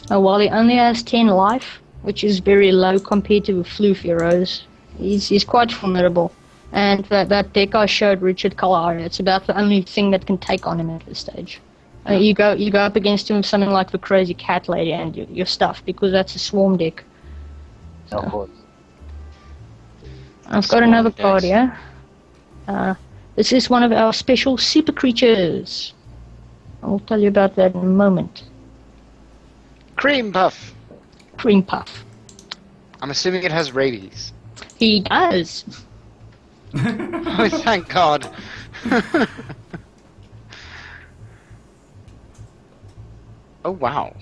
While he only has 10 life, which is very low compared to the Floof heroes, he's quite formidable. And that deck I showed Richard Kalari, it's about the only thing that can take on him at this stage. You go up against him with something like the Crazy Cat Lady and your stuff, because that's a swarm deck. So, Of course. I've got another card here. This is one of our special super creatures. I'll tell you about that in a moment. Cream Puff. Cream Puff. I'm assuming it has rabies. He does. Oh, thank God. Oh, wow.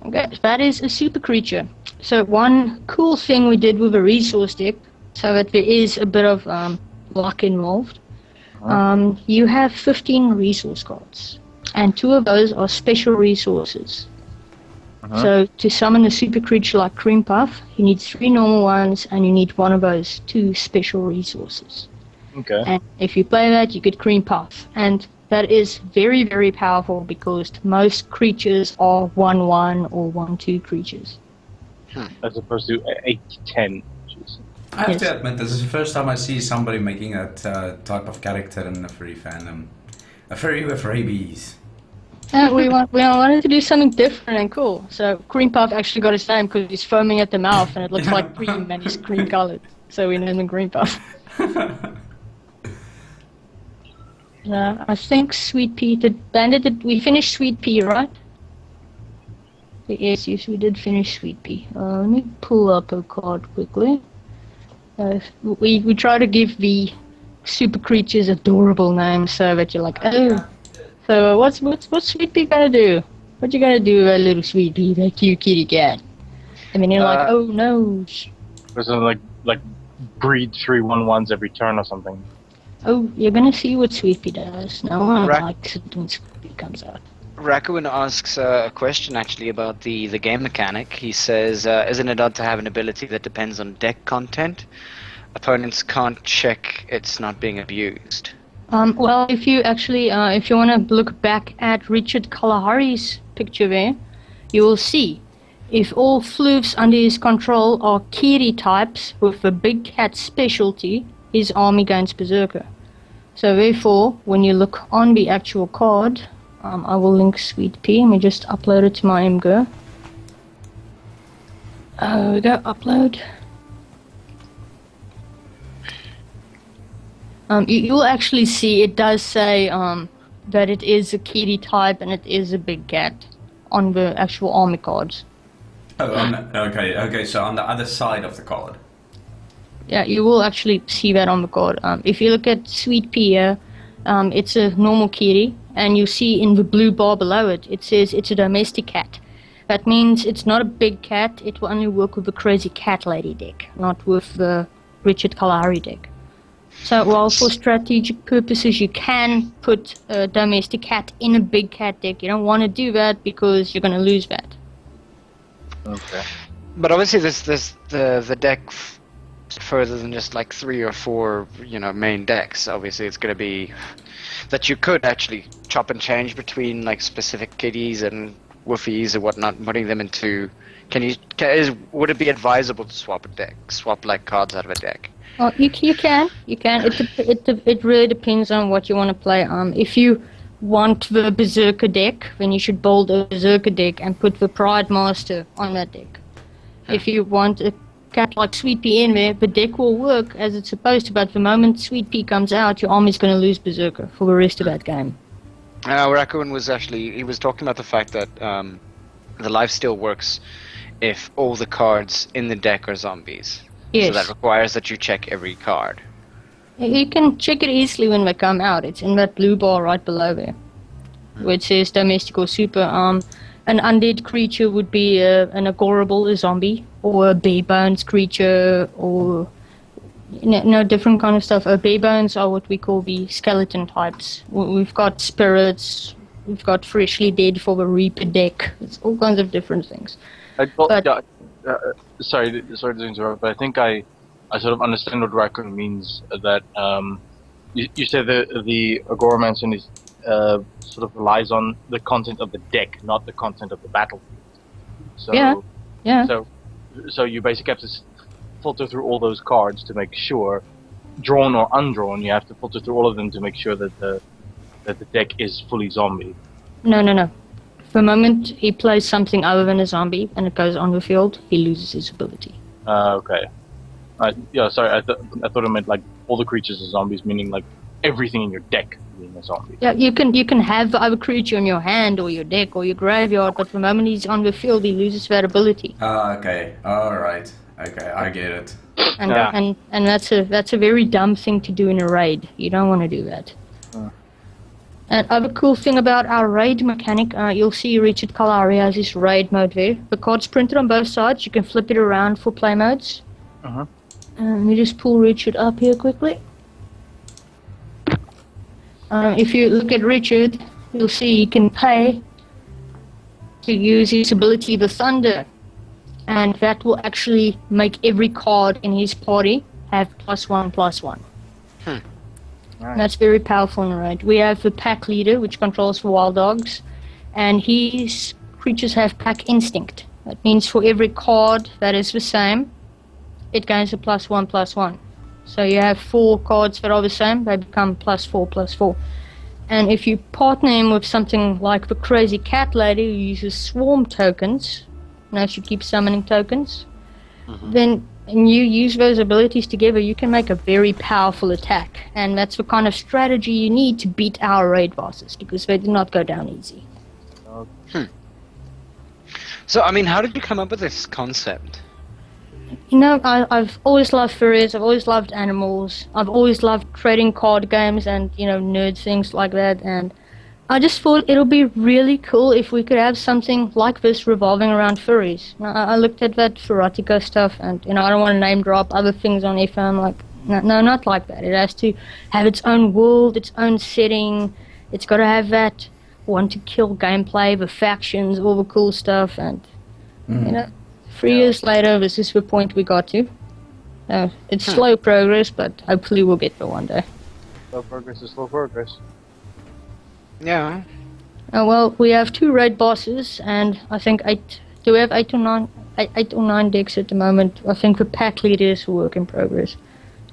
Okay, that is a super creature. So one cool thing we did with a resource deck, so that there is a bit of luck involved. You have 15 resource cards, and 2 of those are special resources. So to summon a super creature like Cream Puff, you need 3 normal ones, and you need 1 of those 2 special resources. Okay. And if you play that, you get Cream Puff, and that is very, very powerful because most creatures are 1/1 or 1/2 creatures. As opposed to 8-10. I have to admit, this is the first time I see somebody making that type of character in the furry fandom. A furry with rabies. We wanted to do something different and cool. So Cream Puff actually got his name because he's foaming at the mouth and it looks like cream and he's cream colored. So we named him Cream Puff. I think Sweet Pea we finished Sweet Pea, right? Yes, we did finish Sweet Pea. Let me pull up a card quickly. We try to give the super creatures adorable names so that you're like, oh. So what's Sweet Pea gonna do? What you gonna do, a little Sweet Pea, that cute kitty cat? And then you're like, oh no. Or something like breed 3/11s every turn or something. Oh, you're gonna see what Sweet Pea does. No one Right. likes it when Sweet Pea comes out. Raccoon asks a question actually about the game mechanic. He says, isn't it odd to have an ability that depends on deck content? Opponents can't check it's not being abused. Well, if you actually, if you want to look back at Richard Kalahari's picture there, you will see if all floofs under his control are Kiri types with a big cat specialty, his army gains Berserker. So therefore, when you look on the actual card, I will link Sweet Pea. Let me just upload it to my MGO. We go, upload. You'll actually see it does say that it is a kitty type and it is a big cat on the actual army cards. Oh, okay, so on the other side of the card. Yeah, you will actually see that on the card. If you look at Sweet Pea here, it's a normal kitty, and you see in the blue bar below it, it says it's a domestic cat. That means it's not a big cat, it will only work with the Crazy Cat Lady deck, not with the Richard Kalahari deck. So while for strategic purposes you can put a domestic cat in a big cat deck, you don't want to do that because you're going to lose that. Okay. But obviously this the deck further than just like 3 or 4, main decks. Obviously it's going to be that you could actually chop and change between like specific kitties and woofies or whatnot, putting them into. Would it be advisable to swap like cards out of a deck? Well, you can. It really depends on what you want to play. If you want the Berserker deck, then you should build a Berserker deck and put the Pride Master on that deck. If you want a cat like Sweet Pea in there, the deck will work as it's supposed to, but the moment Sweet Pea comes out, your army's going to lose Berserker for the rest of that game. Raccoon was talking about the fact that the lifesteal works if all the cards in the deck are zombies. Yes. So that requires that you check every card. You can check it easily when they come out. It's in that blue bar right below there, where it says domestic or super. An undead creature would be an agorable, a zombie, or a bare bones creature, or different kind of stuff. Bare bones are what we call the skeleton types. We've got spirits, we've got freshly dead for the Reaper deck. It's all kinds of different things. Sorry to interrupt, but I think I sort of understand what Raccoon means. That you said the Agoromancer is sort of relies on the content of the deck, not the content of the battlefield. So, yeah. So you basically have to filter through all those cards to make sure, drawn or undrawn, you have to filter through all of them to make sure that the deck is fully zombie. No. The moment he plays something other than a zombie and it goes on the field, he loses his ability. Okay. Sorry, I thought it meant like all the creatures are zombies, meaning like everything in your deck being a zombie. Yeah, you can have the other creature in your hand or your deck or your graveyard, but the moment he's on the field, he loses that ability. Okay, alright. Okay, I get it. And that's a very dumb thing to do in a raid. You don't want to do that. And other cool thing about our raid mechanic, you'll see Richard Kalahari has his raid mode there. The card's printed on both sides. You can flip it around for play modes. Let me just pull Richard up here quickly. If you look at Richard, you'll see he can pay to use his ability, the Thunder. And that will actually make every card in his party have +1/+1. Nice. That's very powerful in raid. We have the Pack Leader, which controls the Wild Dogs, and his creatures have Pack Instinct. That means for every card that is the same, it gains a +1/+1. So you have 4 cards that are the same, they become +4/+4. And if you partner him with something like the Crazy Cat Lady, who uses Swarm tokens, now she keeps summoning tokens, then and you use those abilities together, you can make a very powerful attack. And that's the kind of strategy you need to beat our raid bosses, because they do not go down easy. So, I mean, how did you come up with this concept? I've always loved furries, I've always loved animals, I've always loved trading card games and, nerd things like that. And I just thought it'll be really cool if we could have something like this revolving around furries. I looked at that Furatica stuff, and I don't want to name drop other things on FM. Like, no, not like that. It has to have its own world, its own setting. It's got to have that want to kill gameplay, the factions, all the cool stuff, and 3 years later, this is the point we got to. It's slow progress, but hopefully we'll get there one day. Slow progress is slow progress. Yeah. Well, we have 2 raid bosses, and I think 8. Do we have 8 or 9? 8 or 9 decks at the moment. I think the pack leader is a work in progress.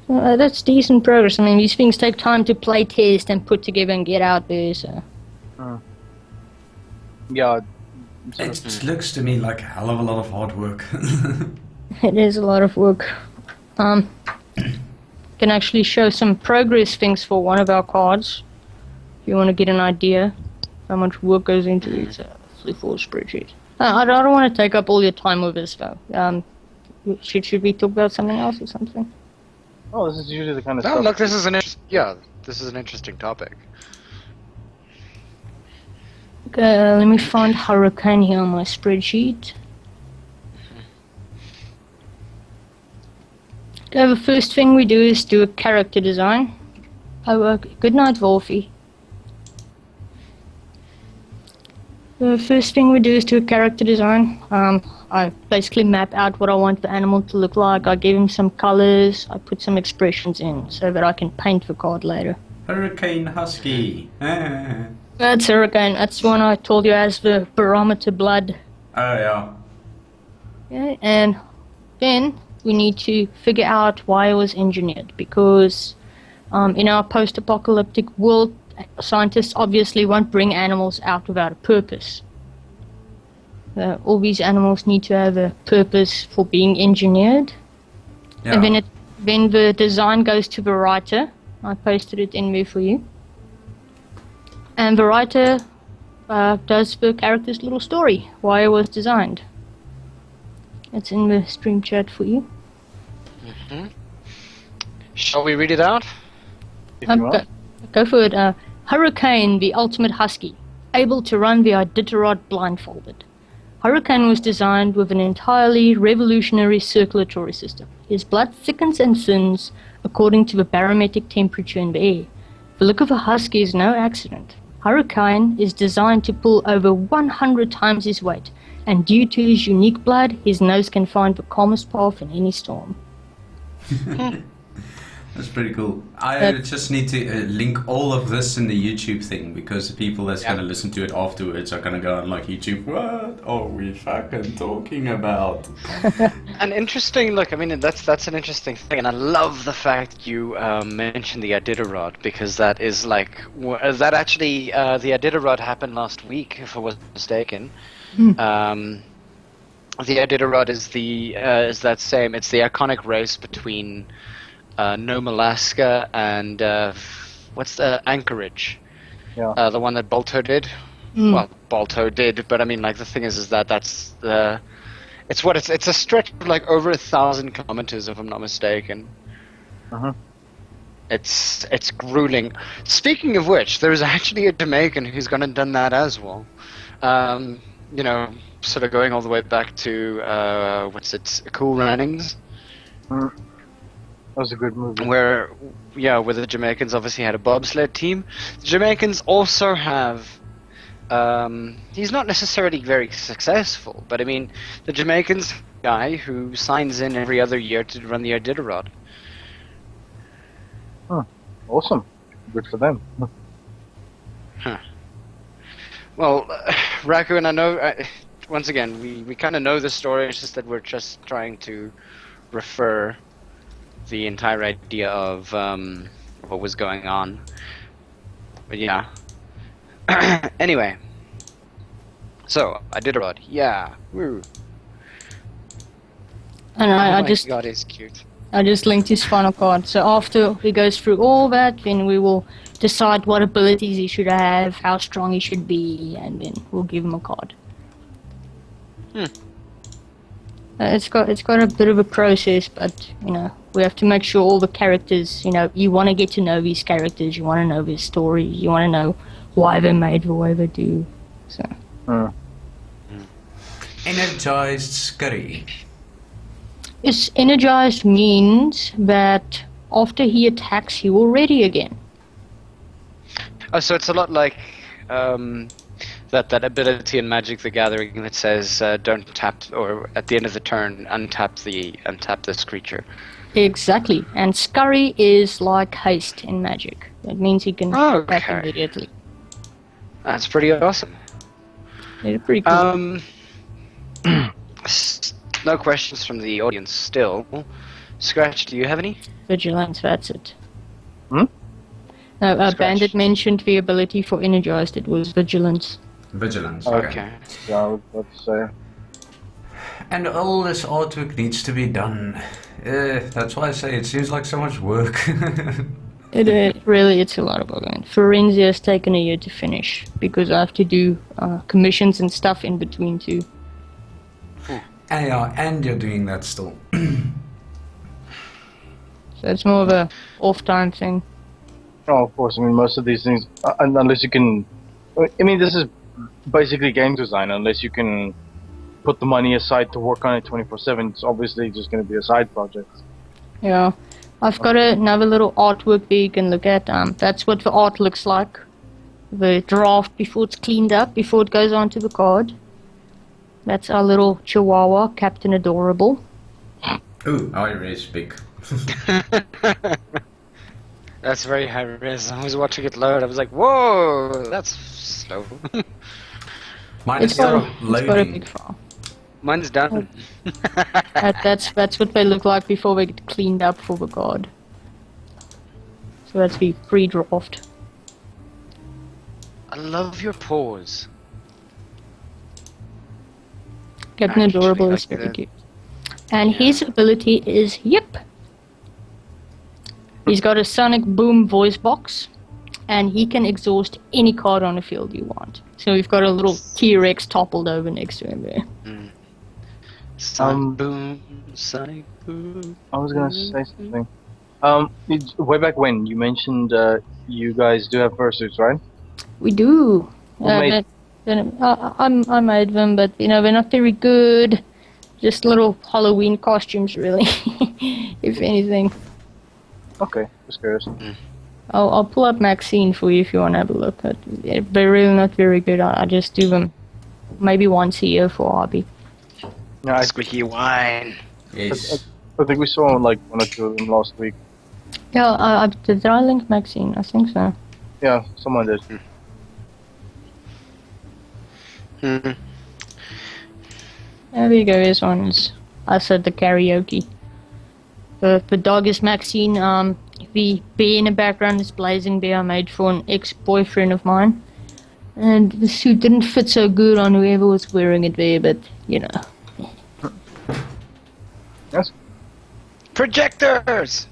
That's decent progress. I mean, these things take time to play test and put together and get out there. So. Yeah. It looks to me like a hell of a lot of hard work. It is a lot of work. Can actually show some progress things for one of our cards. If you want to get an idea how much work goes into it, it's a full spreadsheet. I don't want to take up all your time with this though. Should we talk about something else or something? Oh, this is usually the kind of No, stuff. look, this is an interesting topic. Okay, let me find Hurricane here on my spreadsheet. Okay, the first thing we do is do a character design. Good night, Wolfie. The first thing we do is do a character design. I basically map out what I want the animal to look like. I give him some colors. I put some expressions in so that I can paint the card later. Hurricane Husky. That's Hurricane. That's the one I told you has the barometer blood. Oh, yeah. Okay, and then we need to figure out why it was engineered, because in our post-apocalyptic world, scientists obviously won't bring animals out without a purpose. All these animals need to have a purpose for being engineered. Yeah. And then the design goes to the writer. I posted it in there for you. And the writer does the character's little story, why it was designed. It's in the stream chat for you. Shall we read it out? If you want. Go for it. Hurricane, the ultimate husky, able to run the Iditarod blindfolded. Hurricane was designed with an entirely revolutionary circulatory system. His blood thickens and thins according to the barometric temperature in the air. The look of a husky is no accident. Hurricane is designed to pull over 100 times his weight, and due to his unique blood, his nose can find the calmest path in any storm. That's pretty cool. I just need to link all of this in the YouTube thing, because the people that's going to listen to it afterwards are going to go on like YouTube, what are we fucking talking about? An interesting look. I mean, that's an interesting thing, and I love the fact you mentioned the Iditarod, because that is like that actually the Iditarod happened last week, if I wasn't mistaken. The Iditarod is it's the iconic race between Nome, Alaska, and what's the Anchorage? Yeah. The one that Balto did. Well, Balto did, but I mean, like, the thing is that's the. It's a stretch of like over 1,000 kilometers, if I'm not mistaken. It's grueling. Speaking of which, there's actually a Jamaican who's gone and done that as well. You know, sort of going all the way back to Cool Runnings. That was a good movie. Where the Jamaicans obviously had a bobsled team. The Jamaicans also have. He's not necessarily very successful, but I mean, the Jamaicans guy who signs in every other year to run the Iditarod. Awesome. Good for them. Well, Raccoon, I know. Once again, we kind of know the story. It's just that we're just trying to refer the entire idea of what was going on. But yeah. Anyway. So, Iditarod. Yeah. Woo. And Oh my God, he's cute. I just linked his final card. So after he goes through all that, then we will decide what abilities he should have, how strong he should be, and then we'll give him a card. It's got a bit of a process, but you know, we have to make sure all the characters, you know, you want to get to know these characters, you want to know their story, you want to know whatever made for whatever do. So Energized scurry. it's energized means that after he attacks, he will ready again. Oh, so it's a lot like that ability in Magic the Gathering that says don't tap, or at the end of the turn untap this creature. Exactly, and scurry is like haste in Magic. That means he can attack Okay. immediately. That's pretty awesome. It's pretty cool. No questions from the audience still. Scratch, do you have any? Vigilance, that's it. Hmm? No, Scratch. Bandit mentioned the ability for energized. It was vigilance. Vigilance. Okay. Yeah, I was about to say. And all this artwork needs to be done. That's why I say it seems like so much work. It's a lot of work. And Forensia has taken a year to finish because I have to do commissions and stuff in between too. Yeah, and you're doing that still. So it's more of a off-time thing. Oh, of course. I mean, most of these things, unless you can. I mean, this is basically game design. Unless you can put the money aside to work on it 24/7, it's obviously just going to be a side project. Yeah. I've got another little artwork that you can look at. That's what the art looks like. The draft before it's cleaned up, before it goes onto the card. That's our little Chihuahua, Captain Adorable. Ooh, Irish big. That's very high res. I was watching it load. I was like, whoa, that's slow. Mine is It's got, still it's got a loading. big file. Mine's done. That's what they look like before they get cleaned up for the card. So that's the pre-draft. I love your paws. Captain Actually, Adorable is like very that. cute. And his ability is Yip. He's got a sonic boom voice box, and he can exhaust any card on the field you want. So we've got a little T-Rex toppled over next to him there. Sonic boom, sonic boom. I was going to say something. Way back when, you mentioned you guys do have fursuits, right? We do. Who made- I made them, but they're not very good. Just little Halloween costumes, really. If anything, Okay, just curious. I'll pull up Maxine for you if you want to have a look. They're really not very good. I just do them maybe once a year for hobby. Yeah, I Squeaky wine. Yes. I think we saw like one or two of them last week. Yeah, did I link Maxine? I think so. Yeah, someone did. Hmm. There we go. Here's one. I said the karaoke. The dog is Maxine. The bear in the background is Blazing Bear. I made for an ex-boyfriend of mine. And the suit didn't fit so good on whoever was wearing it there, but Yes. Projectors!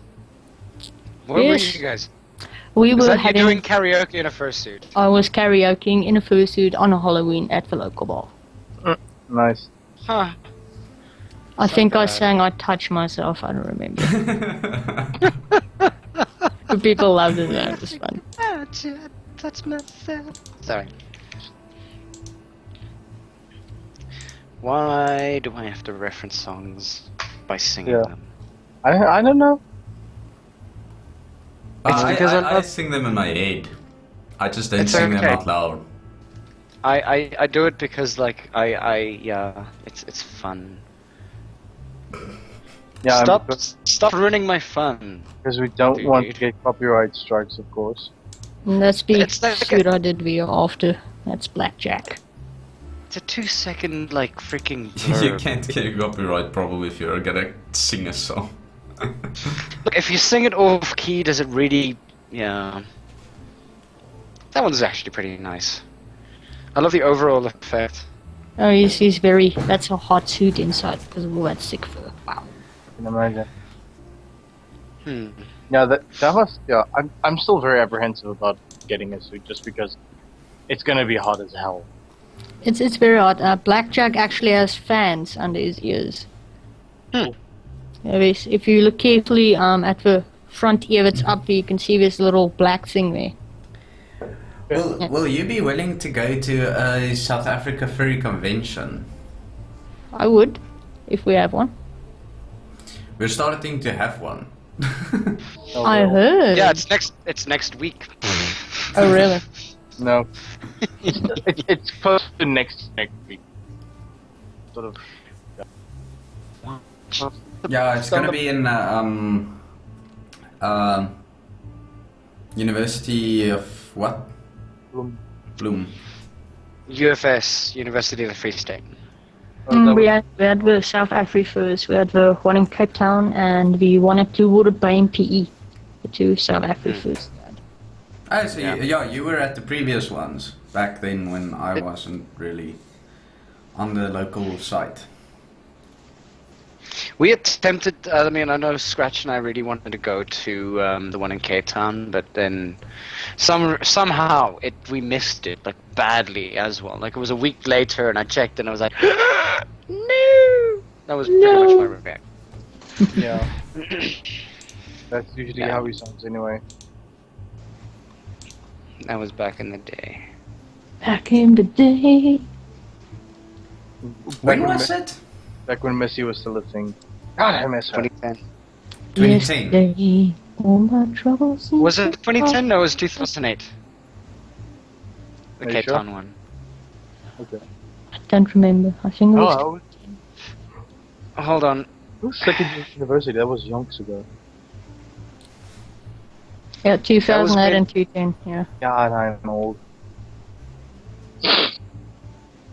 Where Yes. were you guys? we Was were that you having. doing karaoke in a fursuit? I was karaokeing in a fursuit on a Halloween at the local bar. Nice. Huh. I think I bad. sang I Touch Myself, I don't remember. But people loved it, though. It was fun. Touch myself. Sorry. Why do I have to reference songs by singing Yeah. them? I don't know. It's because I I love- sing them in my head. I just don't It's sing them okay. out loud. I do it because like it's fun. Yeah, Stop ruining my fun. because we don't want to Dude. get copyright strikes, of course. And that's the It's like suit I did video after. That's Blackjack. It's a 2-second like freaking You blurb. can't get copyright probably if you're gonna sing a song. Look, if you sing it off key, does it really? Yeah. That one's actually pretty nice. I love the overall effect. Oh, he's very. That's a hot suit inside because of all that sick fur. Wow. I can imagine. Hmm. Yeah, that was. Yeah, I'm still very apprehensive about getting a suit just because it's gonna be hot as hell. It's very hot. Blackjack actually has fans under his ears. Hmm. If you look carefully at the front ear that's up there, you can see this little black thing there. Will you be willing to go to a South Africa furry convention? I would, if we have one. We're starting to have one. I heard. Yeah, it's next week. Oh, really? No. It's close to next week. Sort of. Yeah, it's gonna be in University of what? Bloom. UFS, University of the Free State. We had the South-Afrifurs, we had the one in Cape Town, and the one at Bluewater Bay in PE. The two South-Afrifurs. Oh, so you were at the previous ones back then when I wasn't really on the local site. We attempted. I mean, I know Scratch and I really wanted to go to the one in Cape Town, but then somehow we missed it like badly as well. Like it was a week later, and I checked, and I was like, no. That was pretty much my reaction. Yeah. That's usually how he sounds anyway. That was back in the day. Back in the day. When was it? Back when Messi was still a thing. God, I miss her. 2010. 2010. Yesterday, all my troubles. Was it 2010? No, it was 2008. The Are you Cape sure? Town one. Okay. I don't remember. I think it was. Oh, Hold on. it was second year university. That was yonks ago. Yeah, 2008 mid- and 2010. Yeah. God, I'm old.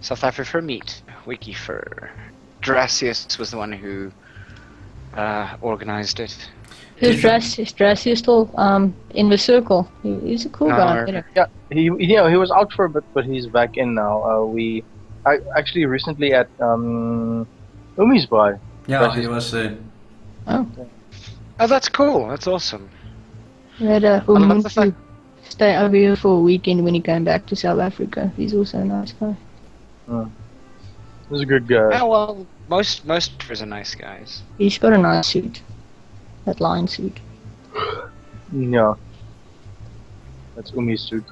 South-Afrifur meet. Wikifur. Dracius was the one who organized it. Is Drassi still in the circle? He's a cool No, guy. You know. Yeah, he was out for a bit, but he's back in now. I actually recently at Umi's by. Yeah, he was. Oh, Oh, that's cool. That's awesome. we had love the Umuntu fact- stay over here for a weekend when he came back to South Africa. He's also a nice guy. He's a good guy. Yeah, well, most are nice guys. He's got a nice suit. That lion suit. Yeah. That's Umi's suit.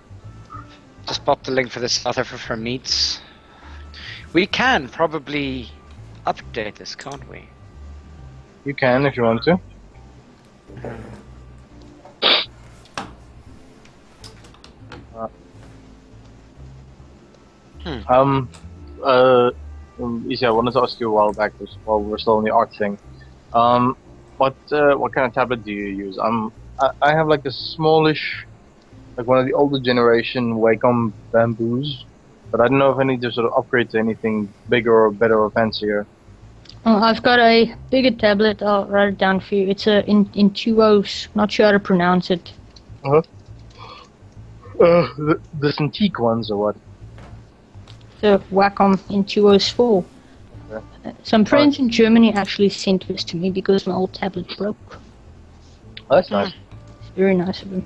Just pop the link for the South-Afrifur meets. We can probably update this, can't we? You can if you want to. Izzy, I wanted to ask you a while back, while we're still on the art thing. What kind of tablet do you use? I have like a smallish, like one of the older generation Wacom Bamboos, but I don't know if I need to sort of upgrade to anything bigger or better or fancier. I've got a bigger tablet. I'll write it down for you. It's a Intuos. Not sure how to pronounce it. The Cintiq ones or what? The Wacom Intuos 4. Okay. Some friends in Germany actually sent this to me because my old tablet broke. Oh, that's nice. It's very nice of them.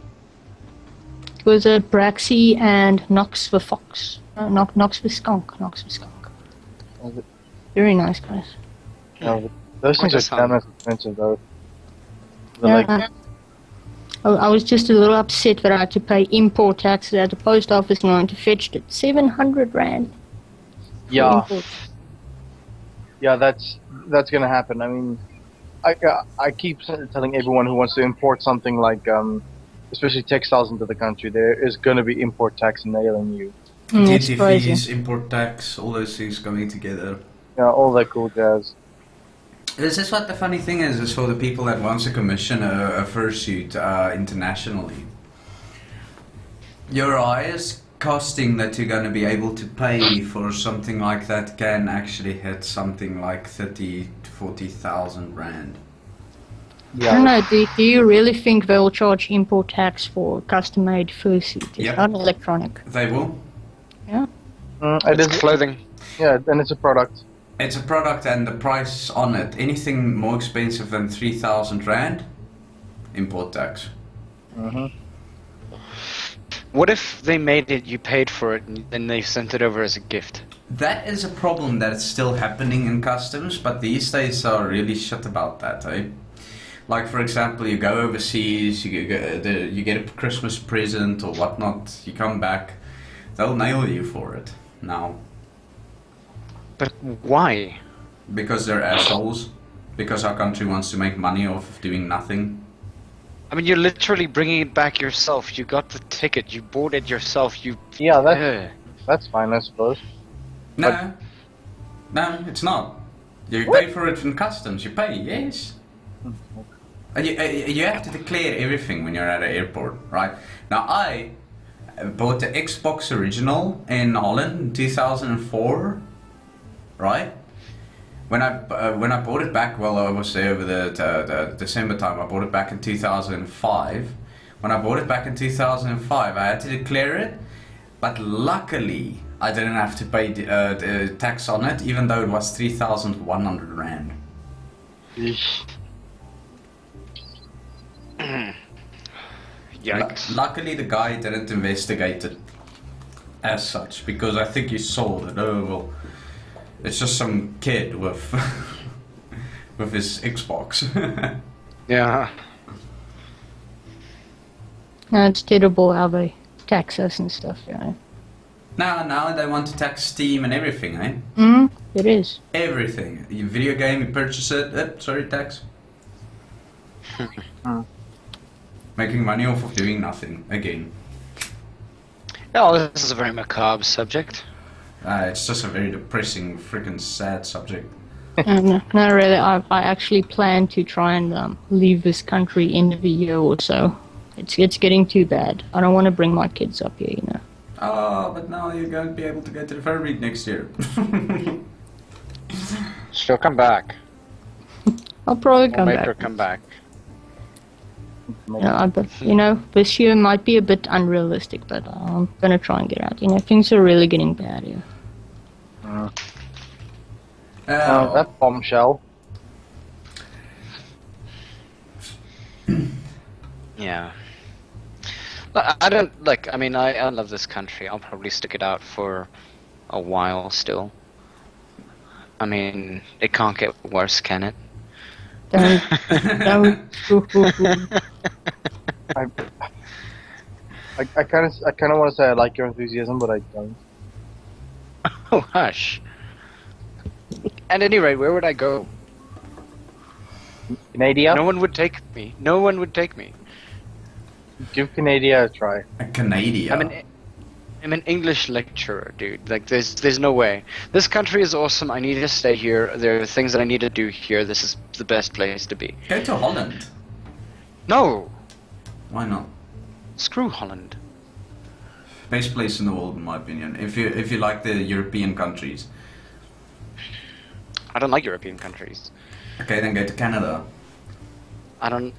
It was a Braxy and Knox the Fox. Knox the Skunk. Knox the Skunk. Was it- Very nice, guys. Those things What are a damn expensive though. They're like, I was just a little upset that I had to pay import taxes at the post office now to fetch it. 700 Rand. for yeah, import. yeah, that's gonna happen. I mean, I keep telling everyone who wants to import something like especially textiles into the country, there is gonna be import tax nailing you. It's Duty crazy. fees, import tax, all those things coming together. Yeah, all that cool jazz. This is what the funny thing is for the people that wants to commission a fursuit internationally. Your highest costing that you're going to be able to pay for something like that can actually hit something like 30 to 40,000 Rand. I don't know, do you really think they'll charge import tax for custom-made fursuit? It's Yep. not electronic. They will. It It's is, clothing. yeah, and it's a product. It's a product and the price on it, anything more expensive than 3,000 Rand, import tax. What if they made it, you paid for it, and then they sent it over as a gift? That is a problem that is still happening in customs, but these days are really shit about that, eh? Like for example, you go overseas, you get a Christmas present or whatnot. You come back, they'll nail you for it now But why? because they're assholes. Because our country wants to make money off of doing nothing. I mean, you're literally bringing it back yourself. You got the ticket. You bought it yourself. Yeah, Ugh. that's fine, I suppose. No, no, it's not. You pay for it in customs. You pay, yes. And you have to declare everything when you're at an airport, right? Now I bought the Xbox original in Holland in 2004, right? When I bought it back, well, I was there over the December time. I bought it back in 2005. When I bought it back in 2005, I had to declare it, but luckily I didn't have to pay the tax on it, even though it was 3,100 rand. Yikes. Luckily, the guy didn't investigate it as such, because I think he saw that, oh, well, it's just some kid with with his Xbox. Yeah. No, it's terrible how they tax us and stuff, you know. Now they want to tax Steam and everything, eh? It is. Everything. Your video game, you purchase it, sorry, tax. Making money off of doing nothing, again. Oh, this is a very macabre subject. It's just a very depressing, freaking sad subject. No, not really. I actually plan to try and leave this country in a year or so. It's getting too bad. I don't want to bring my kids up here, you know. Oh, but now you're going to be able to go to the Fur Week next year. She'll come back. I'll probably We'll come make back. her come back. But you know, this year might be a bit unrealistic, but I'm gonna try and get out. You know, things are really getting bad here. That bombshell. Yeah. I don't like. I mean, I love this country. I'll probably stick it out for a while still. I mean, it can't get worse, can it? Don't. I kind of want to say I like your enthusiasm, but I don't. Oh, hush. At any rate, where would I go? Canada? No one would take me. No one would take me. Give Canada a try. A Canadian. I'm an English lecturer, dude. Like, there's no way. This country is awesome. I need to stay here. There are things that I need to do here. This is the best place to be. Go to Holland. No! Why not? Screw Holland. Best place in the world, in my opinion. If you like the European countries. I don't like European countries. Okay, then go to Canada. I don't...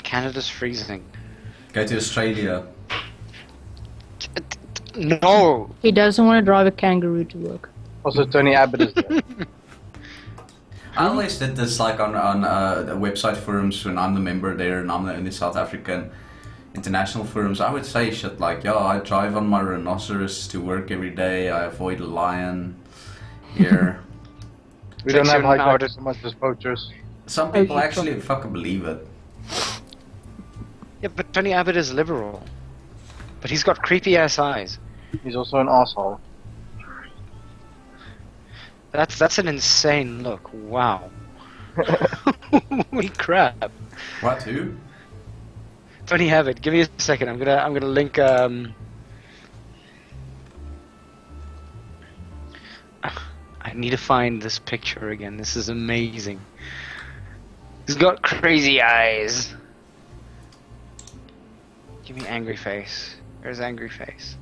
Canada's freezing. Go to Australia. No! He doesn't want to drive a kangaroo to work. Also, Tony Abbott is there. I always did this like on the website forums when I'm the member there and I'm the only South African. International forums, I would say shit like, yo, I drive on my rhinoceros to work every day, I avoid a lion here. We don't Takes have you an hour high to- so much as poachers. Some people actually fucking believe it. Yeah, but Tony Abbott is liberal. But he's got creepy ass eyes. He's also an asshole. That's an insane look. Wow. Holy crap. What, who? Tony Abbott, give me a second. I'm gonna link I need to find this picture again. This is amazing. He's got crazy eyes. Give me angry face. There's angry face.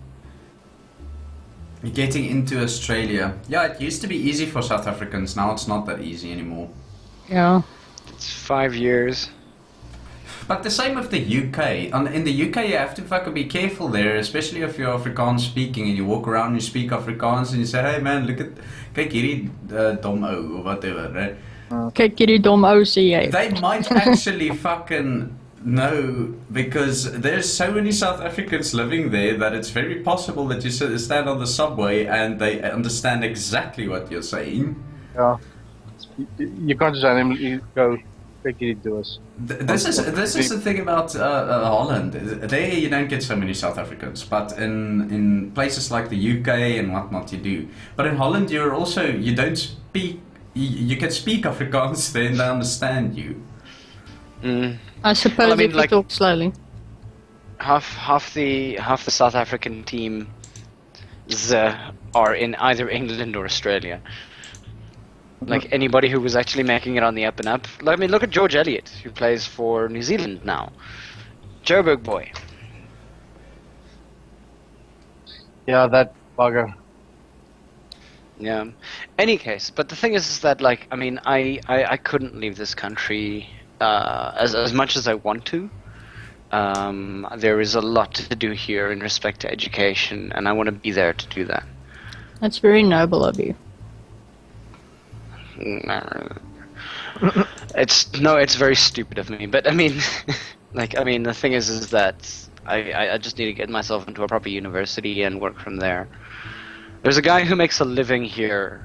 You're getting into Australia. Yeah, it used to be easy for South Africans, now it's not that easy anymore. Yeah. It's 5 years. But the same with the UK. In the UK you have to fucking be careful there, especially if you're Afrikaans speaking and you walk around and you speak Afrikaans and you say, hey man, look at, kyk hierdie dom ou, or whatever, right? Kyk hierdie dom ou sê jy. They might actually fucking know, because there's so many South Africans living there that it's very possible that you stand on the subway and they understand exactly what you're saying. Yeah. You can't just randomly go, expect you to do is. This is the thing about Holland. There you don't get so many South Africans, but in places like the UK and whatnot you do. But in Holland you don't speak. You can speak Afrikaans, then they understand you. I suppose Well, I mean, if you like- talk slowly. Half the South African team are in either England or Australia. Like anybody who was actually making it on the up and up. I mean, look at George Eliot, who plays for New Zealand now. Joburg boy. Yeah, that bugger. Yeah. Any case, but the thing is that, like, I mean, I couldn't leave this country as much as I want to. There is a lot to do here in respect to education, and I want to be there to do that. That's very noble of you. It's very stupid of me, but I mean, the thing is that I just need to get myself into a proper university and work from there. There's a guy who makes a living here,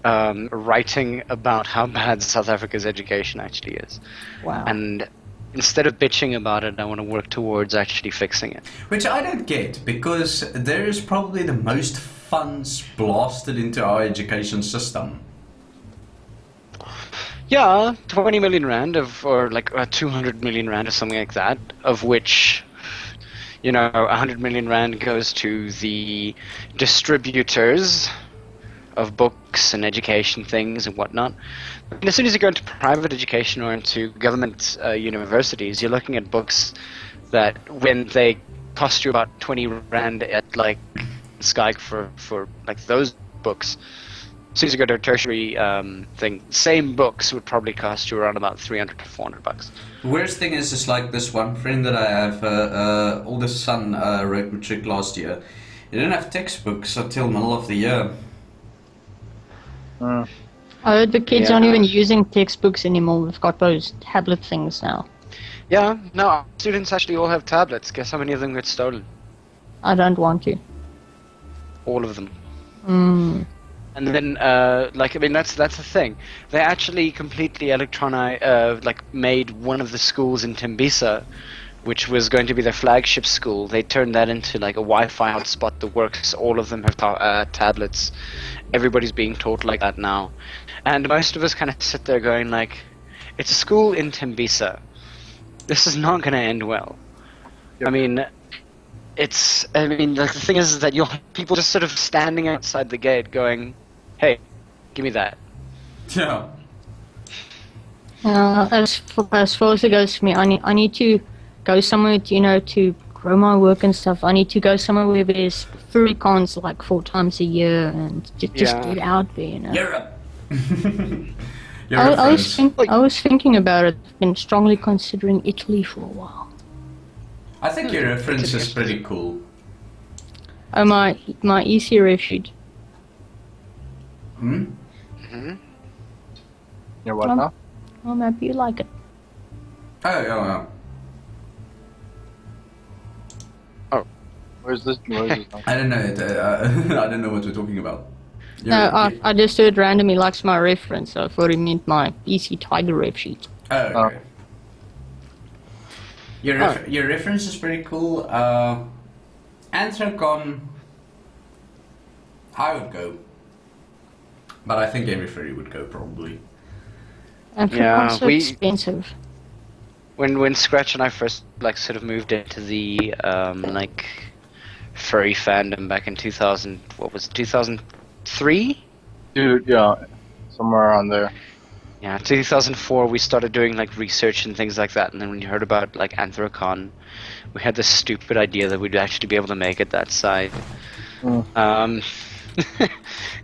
writing about how bad South Africa's education actually is. Wow. And instead of bitching about it, I want to work towards actually fixing it. Which I don't get, because there is probably the most funds blasted into our education system. Yeah, 20 million rand or 200 million rand or something like that, of which, 100 million rand goes to the distributors of books and education things and whatnot. And as soon as you go into private education or into government universities, you're looking at books that, when they cost you about 20 rand at Skype for those books, as soon as you go to a tertiary thing, same books would probably cost you around about 300 to 400 bucks. The worst thing is like this one friend that I have, oldest son wrote matric last year. He didn't have textbooks until middle of the year. I heard the kids Yeah. aren't even using textbooks anymore. We've got those tablet things now. Yeah, no, our students actually all have tablets. Guess how many of them get stolen? I don't want to. All of them. Mm. And then, that's the thing. They actually completely made one of the schools in Tembisa, which was going to be their flagship school. They turned that into a Wi-Fi hotspot that works. All of them have tablets. Everybody's being taught like that now. And most of us kind of sit there going it's a school in Tembisa. This is not going to end well. Yep. I mean, the thing is that you'll have people just sort of standing outside the gate going, hey, give me that. Yeah. As far as it goes for me, I need to go somewhere to grow my work and stuff. I need to go somewhere where there's furry cons 4 times a year and just Yeah. get out there. Europe. I was thinking about it. I've been strongly considering Italy for a while. I think your reference is pretty cool. Oh, my EC refuge. Hmm? You're what Um, now? Oh, maybe you like it. Oh. Where's this now? I don't know. I don't know what we're talking about. No, I just heard randomly likes my reference, so I thought he meant my EC Tiger ref sheet. Oh, okay. Your reference is pretty cool. Anthrocon, I would go. But I think every furry would go, probably. And for Yeah, so expensive. When Scratch and I first sort of moved into the furry fandom back in 2000, what was it, 2003? Dude, yeah. Somewhere around there. Yeah, 2004 we started doing research and things like that, and then when you heard about Anthrocon, we had this stupid idea that we'd actually be able to make it that side.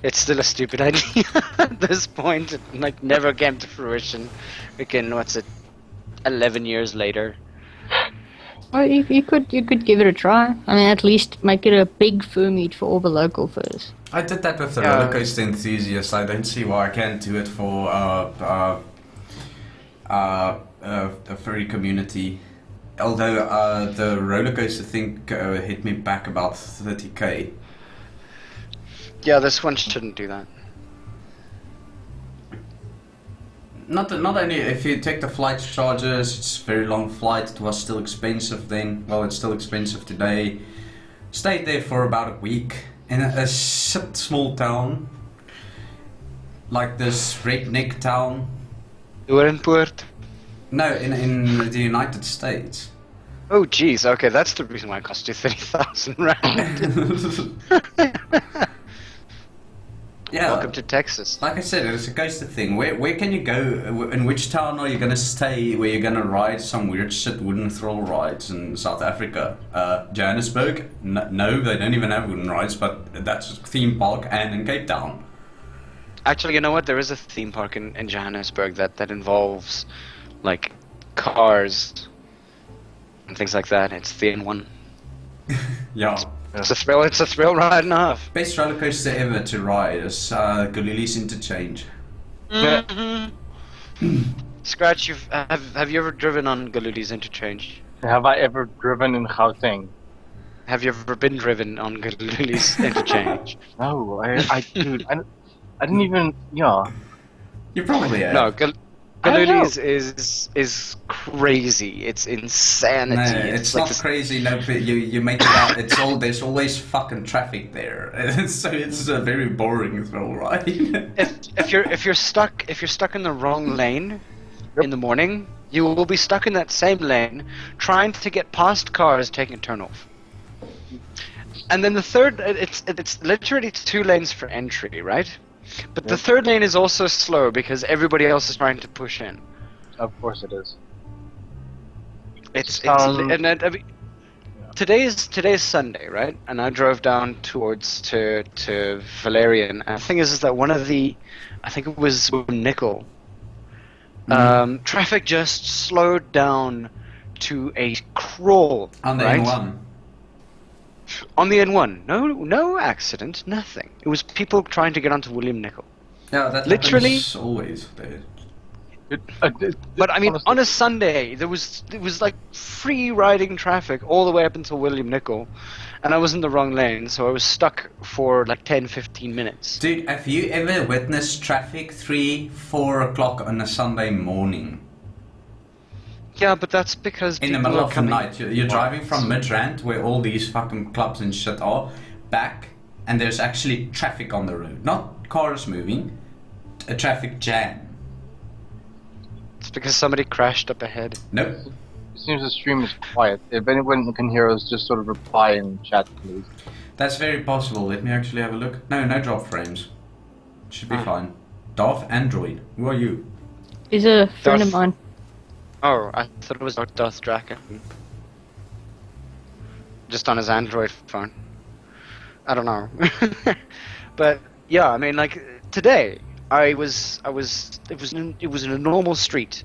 It's still a stupid idea at this point. It never came to fruition. Again, 11 years later. Well, you could give it a try. I mean, at least make it a big fur meet for all the local furs. I did that with the Yeah. roller coaster enthusiast. I don't see why I can't do it for a furry community. Although the roller coaster thing hit me back about 30k. Yeah, this one shouldn't do that. not only if you take the flight charges, it's a very long flight. It was still expensive then. Well, it's still expensive today. Stayed there for about a week in a small town, like this redneck town. You were in Poort. No, in the United States. Oh, jeez. Okay, that's the reason why it cost you 30,000 rand. Yeah. Welcome to Texas. Like I said, it's a coaster thing. Where can you go? In which town are you gonna stay? Where you're gonna ride some weird shit wooden thrill rides in South Africa? Johannesburg? No, they don't even have wooden rides. But that's a theme park, and in Cape Town. Actually, you know what? There is a theme park in Johannesburg that involves, like, cars and things like that. It's the N1. Yeah. It's a thrill ride and a half. Best roller coaster ever to ride is Galilee's Interchange. Scratch, have you ever driven on Galuli's Interchange? Have I ever driven in Gauteng? Have you ever been driven on Galuli's Interchange? No, dude, I didn't even, yeah. You probably have. No, I don't know. Galuli's is crazy. It's insanity. No, it's not this- crazy. No, but you make it out. There's always fucking traffic there, so it's a very boring thrill ride. If you're stuck in the wrong lane in the morning, you will be stuck in that same lane trying to get past cars taking a turn off. And then the third, it's literally 2 lanes for entry, right? But the third lane is also slow because everybody else is trying to push in. Of course it is. I mean, today's Sunday, right? And I drove down towards to Valerian. And the thing is that I think it was Nickel. Traffic just slowed down to a crawl. On the right? N1. On the N1, no accident, nothing. It was people trying to get onto William Nickel. Yeah, that Literally- happens always there. But I mean, honestly, on a Sunday, it was like free riding traffic all the way up until William Nickel, and I was in the wrong lane, so I was stuck for like 10-15 minutes. Dude, have you ever witnessed traffic 3-4 o'clock on a Sunday morning? Yeah, but that's because In the people middle are of the coming- night, you're driving from Midrand, where all these fucking clubs and shit are, back, and there's actually traffic on the road. Not cars moving, a traffic jam. It's because somebody crashed up ahead. Nope. it seems the stream is quiet. If anyone can hear us, just sort of reply in chat, please. That's very possible. Let me actually have a look. No drop frames. Should be fine. Darth Android. Who are you? He's a friend of Darth- mine. Oh, I thought it was Darth Draken. Just on his Android phone. I don't know. But yeah, I mean, like today, it was in a normal street,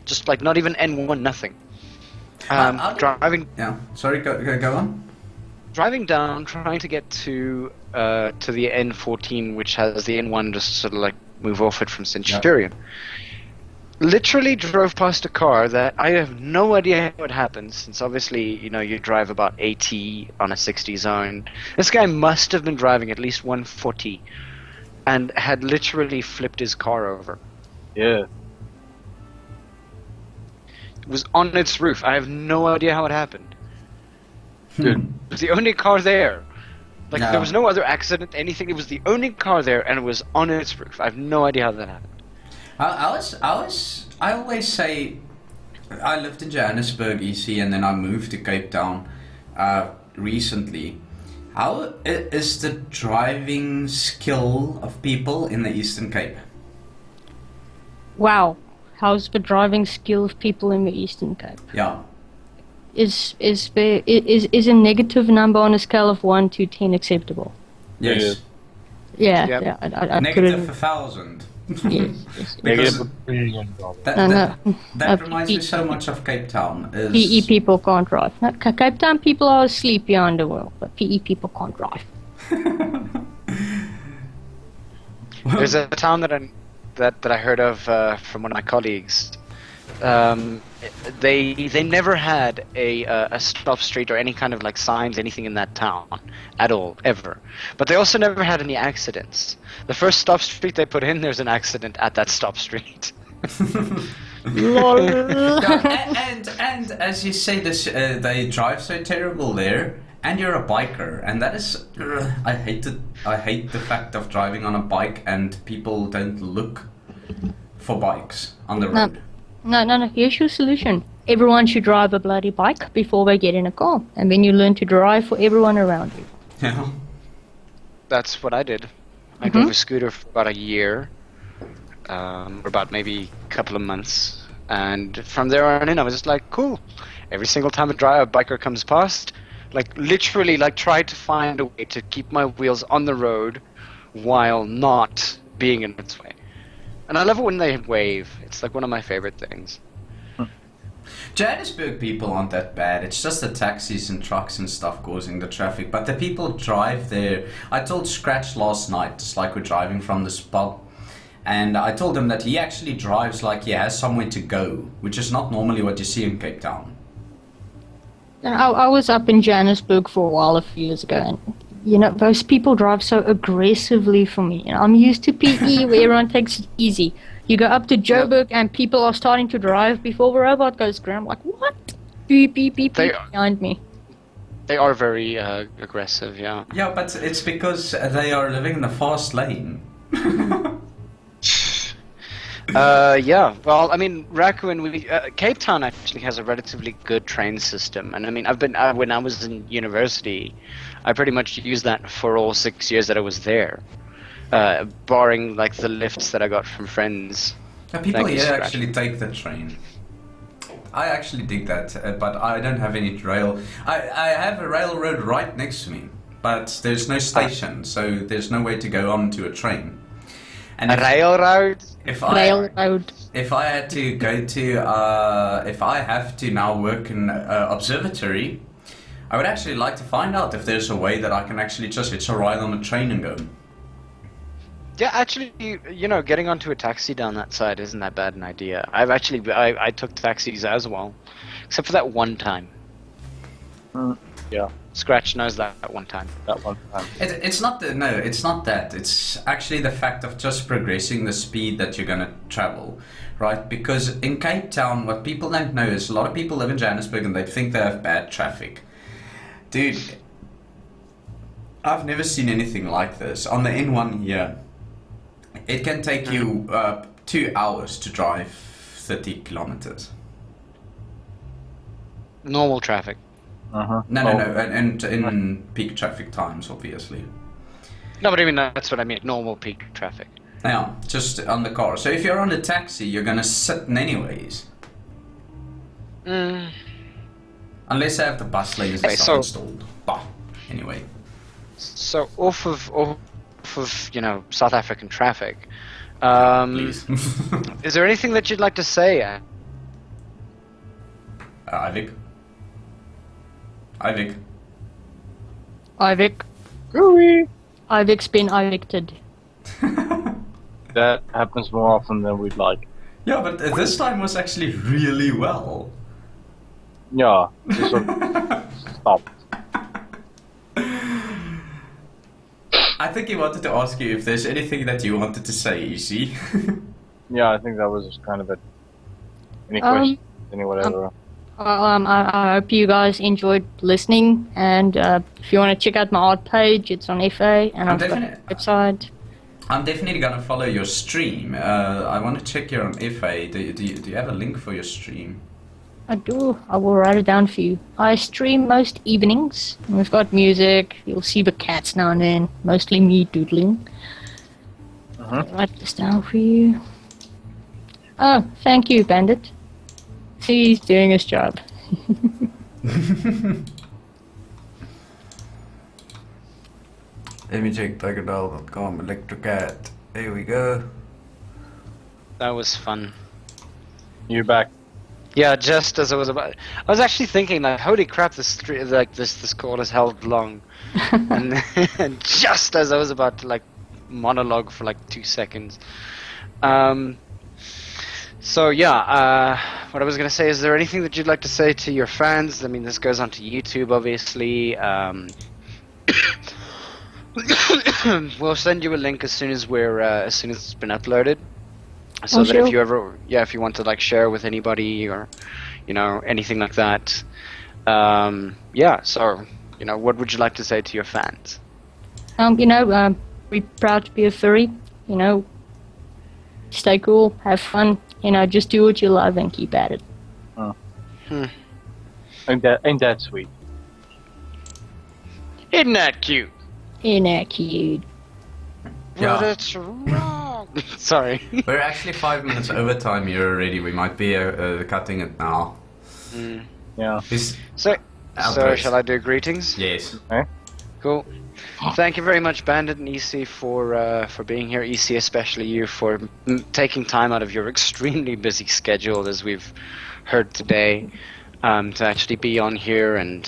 just like not even N1, nothing. Driving Yeah. Sorry, go on. driving down, trying to get to the N14, which has the N1 just sort of like move off it from Centurion. Literally drove past a car that I have no idea how it happened, since obviously, you drive about 80 on a 60 zone. This guy must have been driving at least 140 and had literally flipped his car over. Yeah. It was on its roof. I have no idea how it happened. Dude. It was the only car there. Like, No. there was no other accident, anything. It was the only car there, and it was on its roof. I have no idea how that happened. I always say I lived in Johannesburg, EC, and then I moved to Cape Town recently. How is the driving skill of people in the Eastern Cape? Wow. How's the driving skill of people in the Eastern Cape? Yeah. Is a negative number on a scale of 1 to 10 acceptable? Yes. Yeah, Yep. yeah. I Negative couldn't. 1,000. Yes, yes. Because $1 billion. that reminds me so much of Cape Town. Is PE people can't drive. No, Cape Town people are asleep behind the wheel, but PE people can't drive. There's a town that I heard of from one of my colleagues. They never had a stop street or any kind of like signs, anything in that town at all, ever. But they also never had any accidents. The first stop street they put in, there's an accident at that stop street. Lol. Yeah, and as you say, this they drive so terrible there, and you're a biker, and that is I hate it. I hate the fact of driving on a bike and people don't look for bikes on the road. No. Here's your solution. Everyone should drive a bloody bike before they get in a car, and then you learn to drive for everyone around you. Yeah. That's what I did. I drove a scooter for about a year, or about maybe a couple of months, and from there on in, I was just like, cool. Every single time a biker comes past, like literally, like try to find a way to keep my wheels on the road while not being in its way. And I love it when they wave. It's like one of my favorite things. Johannesburg people aren't that bad. It's just the taxis and trucks and stuff causing the traffic. But the people drive there. I told Scratch last night, just like we're driving from the spot, and I told him that he actually drives like he has somewhere to go, which is not normally what you see in Cape Town. I was up in Johannesburg for a while a few years ago, and those people drive so aggressively for me. I'm used to PE where everyone takes it easy. You go up to Joburg and people are starting to drive before the robot goes green. I'm like, what? Beep, beep, beep, beep behind me. They are very aggressive, yeah. Yeah, but it's because they are living in the fast lane. Yeah. Well, I mean, Raccoon, Cape Town actually has a relatively good train system, and I mean, when I was in university, I pretty much used that for all 6 years that I was there, barring like the lifts that I got from friends. Yeah, people Thank you, here Scratch. actually take the train. I actually dig that, but I don't have any rail. I have a railroad right next to me, but there's no station, so there's no way to go on to a train. And A railroad. if Railroad. if I had to go to if I have to now work in observatory, I would actually like to find out if there's a way that I can actually just hitch a ride on a train and go. Yeah, actually, getting onto a taxi down that side isn't that bad an idea. I took taxis as well, except for that one time. Yeah, Scratch knows that one time. that one time. It's not it's not that. It's actually the fact of just progressing the speed that you're gonna travel, right? Because in Cape Town, what people don't know is a lot of people live in Johannesburg and they think they have bad traffic. Dude, I've never seen anything like this. On the N1 here, it can take you 2 hours to drive 30 kilometers. Normal traffic. Uh-huh. No, and in peak traffic times, obviously. No, but I mean, that's what I mean, normal peak traffic. Yeah, just on the car. So if you're on a taxi, you're gonna sit in anyways. Unless I have the bus lanes and Okay, stuff so- installed. Bah. Anyway. So off of South African traffic, Please. is there anything that you'd like to say? Ivic. Ivic. Ivic. Ivic's been evicted. That happens more often than we'd like. Yeah, but this time was actually really well. Yeah, just sort of stop. I think he wanted to ask you if there's anything that you wanted to say, Easy. Yeah, I think that was just kind of it. Any questions? Any whatever? I hope you guys enjoyed listening, and if you want to check out my art page, it's on FA, and I've got a website. I'm definitely gonna follow your stream. I want to check you on FA. Do you have a link for your stream? I do. I will write it down for you. I stream most evenings. We've got music. You'll see the cats now and then. Mostly me doodling. I'll write this down for you. Oh, thank you, Bandit. See, he's doing his job. Let me check tigerdoll.com, Electrocat. There we go. That was fun. You're back. Yeah, just as I was actually thinking, like, holy crap, this call has held long, and just as I was about to like monologue for like 2 seconds. So yeah, what I was gonna say, is there anything that you'd like to say to your fans? I mean, this goes onto YouTube, obviously. We'll send you a link as soon as it's been uploaded. so Oh, that sure. if you ever, if you want to like share with anybody or, anything like that. So, what would you like to say to your fans? Be proud to be a furry. Stay cool, have fun. Just do what you love and keep at it. Ain't that sweet? Isn't that cute? Ain't that cute? Yeah. But it's wrong. Sorry. We're actually 5 minutes over time here already. We might be cutting it now. Yeah. This So outburst. shall I do greetings? Yes. Cool. Thank you very much, Bandit and EC, for being here. EC, especially you, for taking time out of your extremely busy schedule, as we've heard today, to actually be on here and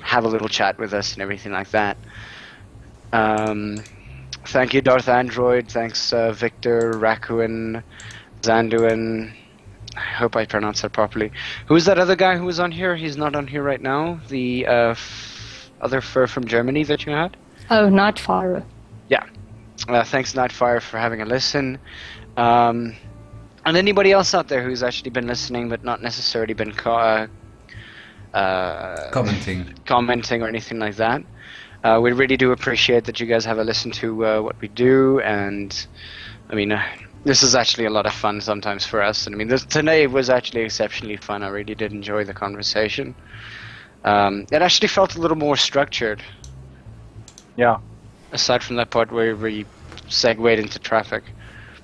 have a little chat with us and everything like that. Thank you, Darth Android. Thanks, Victor, Rakuin, Zanduin. I hope I pronounced that properly. Who's that other guy who was on here? He's not on here right now. The other fur from Germany that you had? Oh, Nightfire. Yeah. Thanks, Nightfire, for having a listen. And anybody else out there who's actually been listening but not necessarily been commenting or anything like that. We really do appreciate that you guys have a listen to what we do, and I mean, this is actually a lot of fun sometimes for us. And I mean, today was actually exceptionally fun. I really did enjoy the conversation. It actually felt a little more structured. Yeah. Aside from that part where we segued into traffic.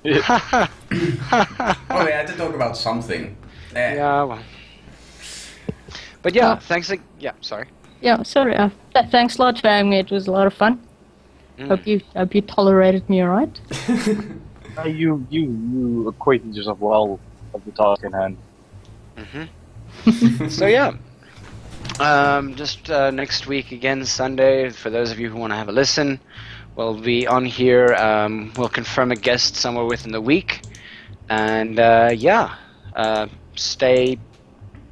Oh, we had to talk about something. Yeah, well. But yeah, thanks. Sorry. Yeah, sorry. Thanks a lot for having me. It was a lot of fun. Hope you tolerated me, alright? You acquainted yourself well of the task in hand. So yeah. Just next week again, Sunday, for those of you who want to have a listen, we'll be on here. We'll confirm a guest somewhere within the week. And stay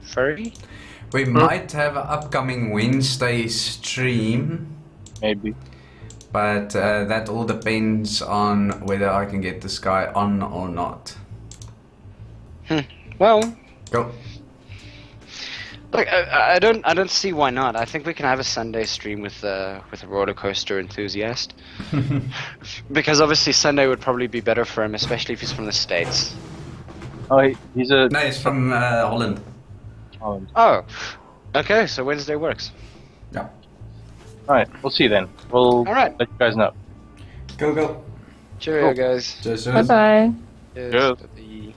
furry. We might have an upcoming Wednesday stream. Maybe. But that all depends on whether I can get this guy on or not. Well, Go. look, I don't see why not. I think we can have a Sunday stream with a roller coaster enthusiast, because obviously Sunday would probably be better for him, especially if he's from the States. Oh, he's a. No, it's from Holland. Oh, okay. So Wednesday works. Yeah. Alright, we'll see then. We'll Alright. let you guys know. Go. Cheerio, guys. Cheers. Bye bye. Cheers. Cheers. Bye-bye.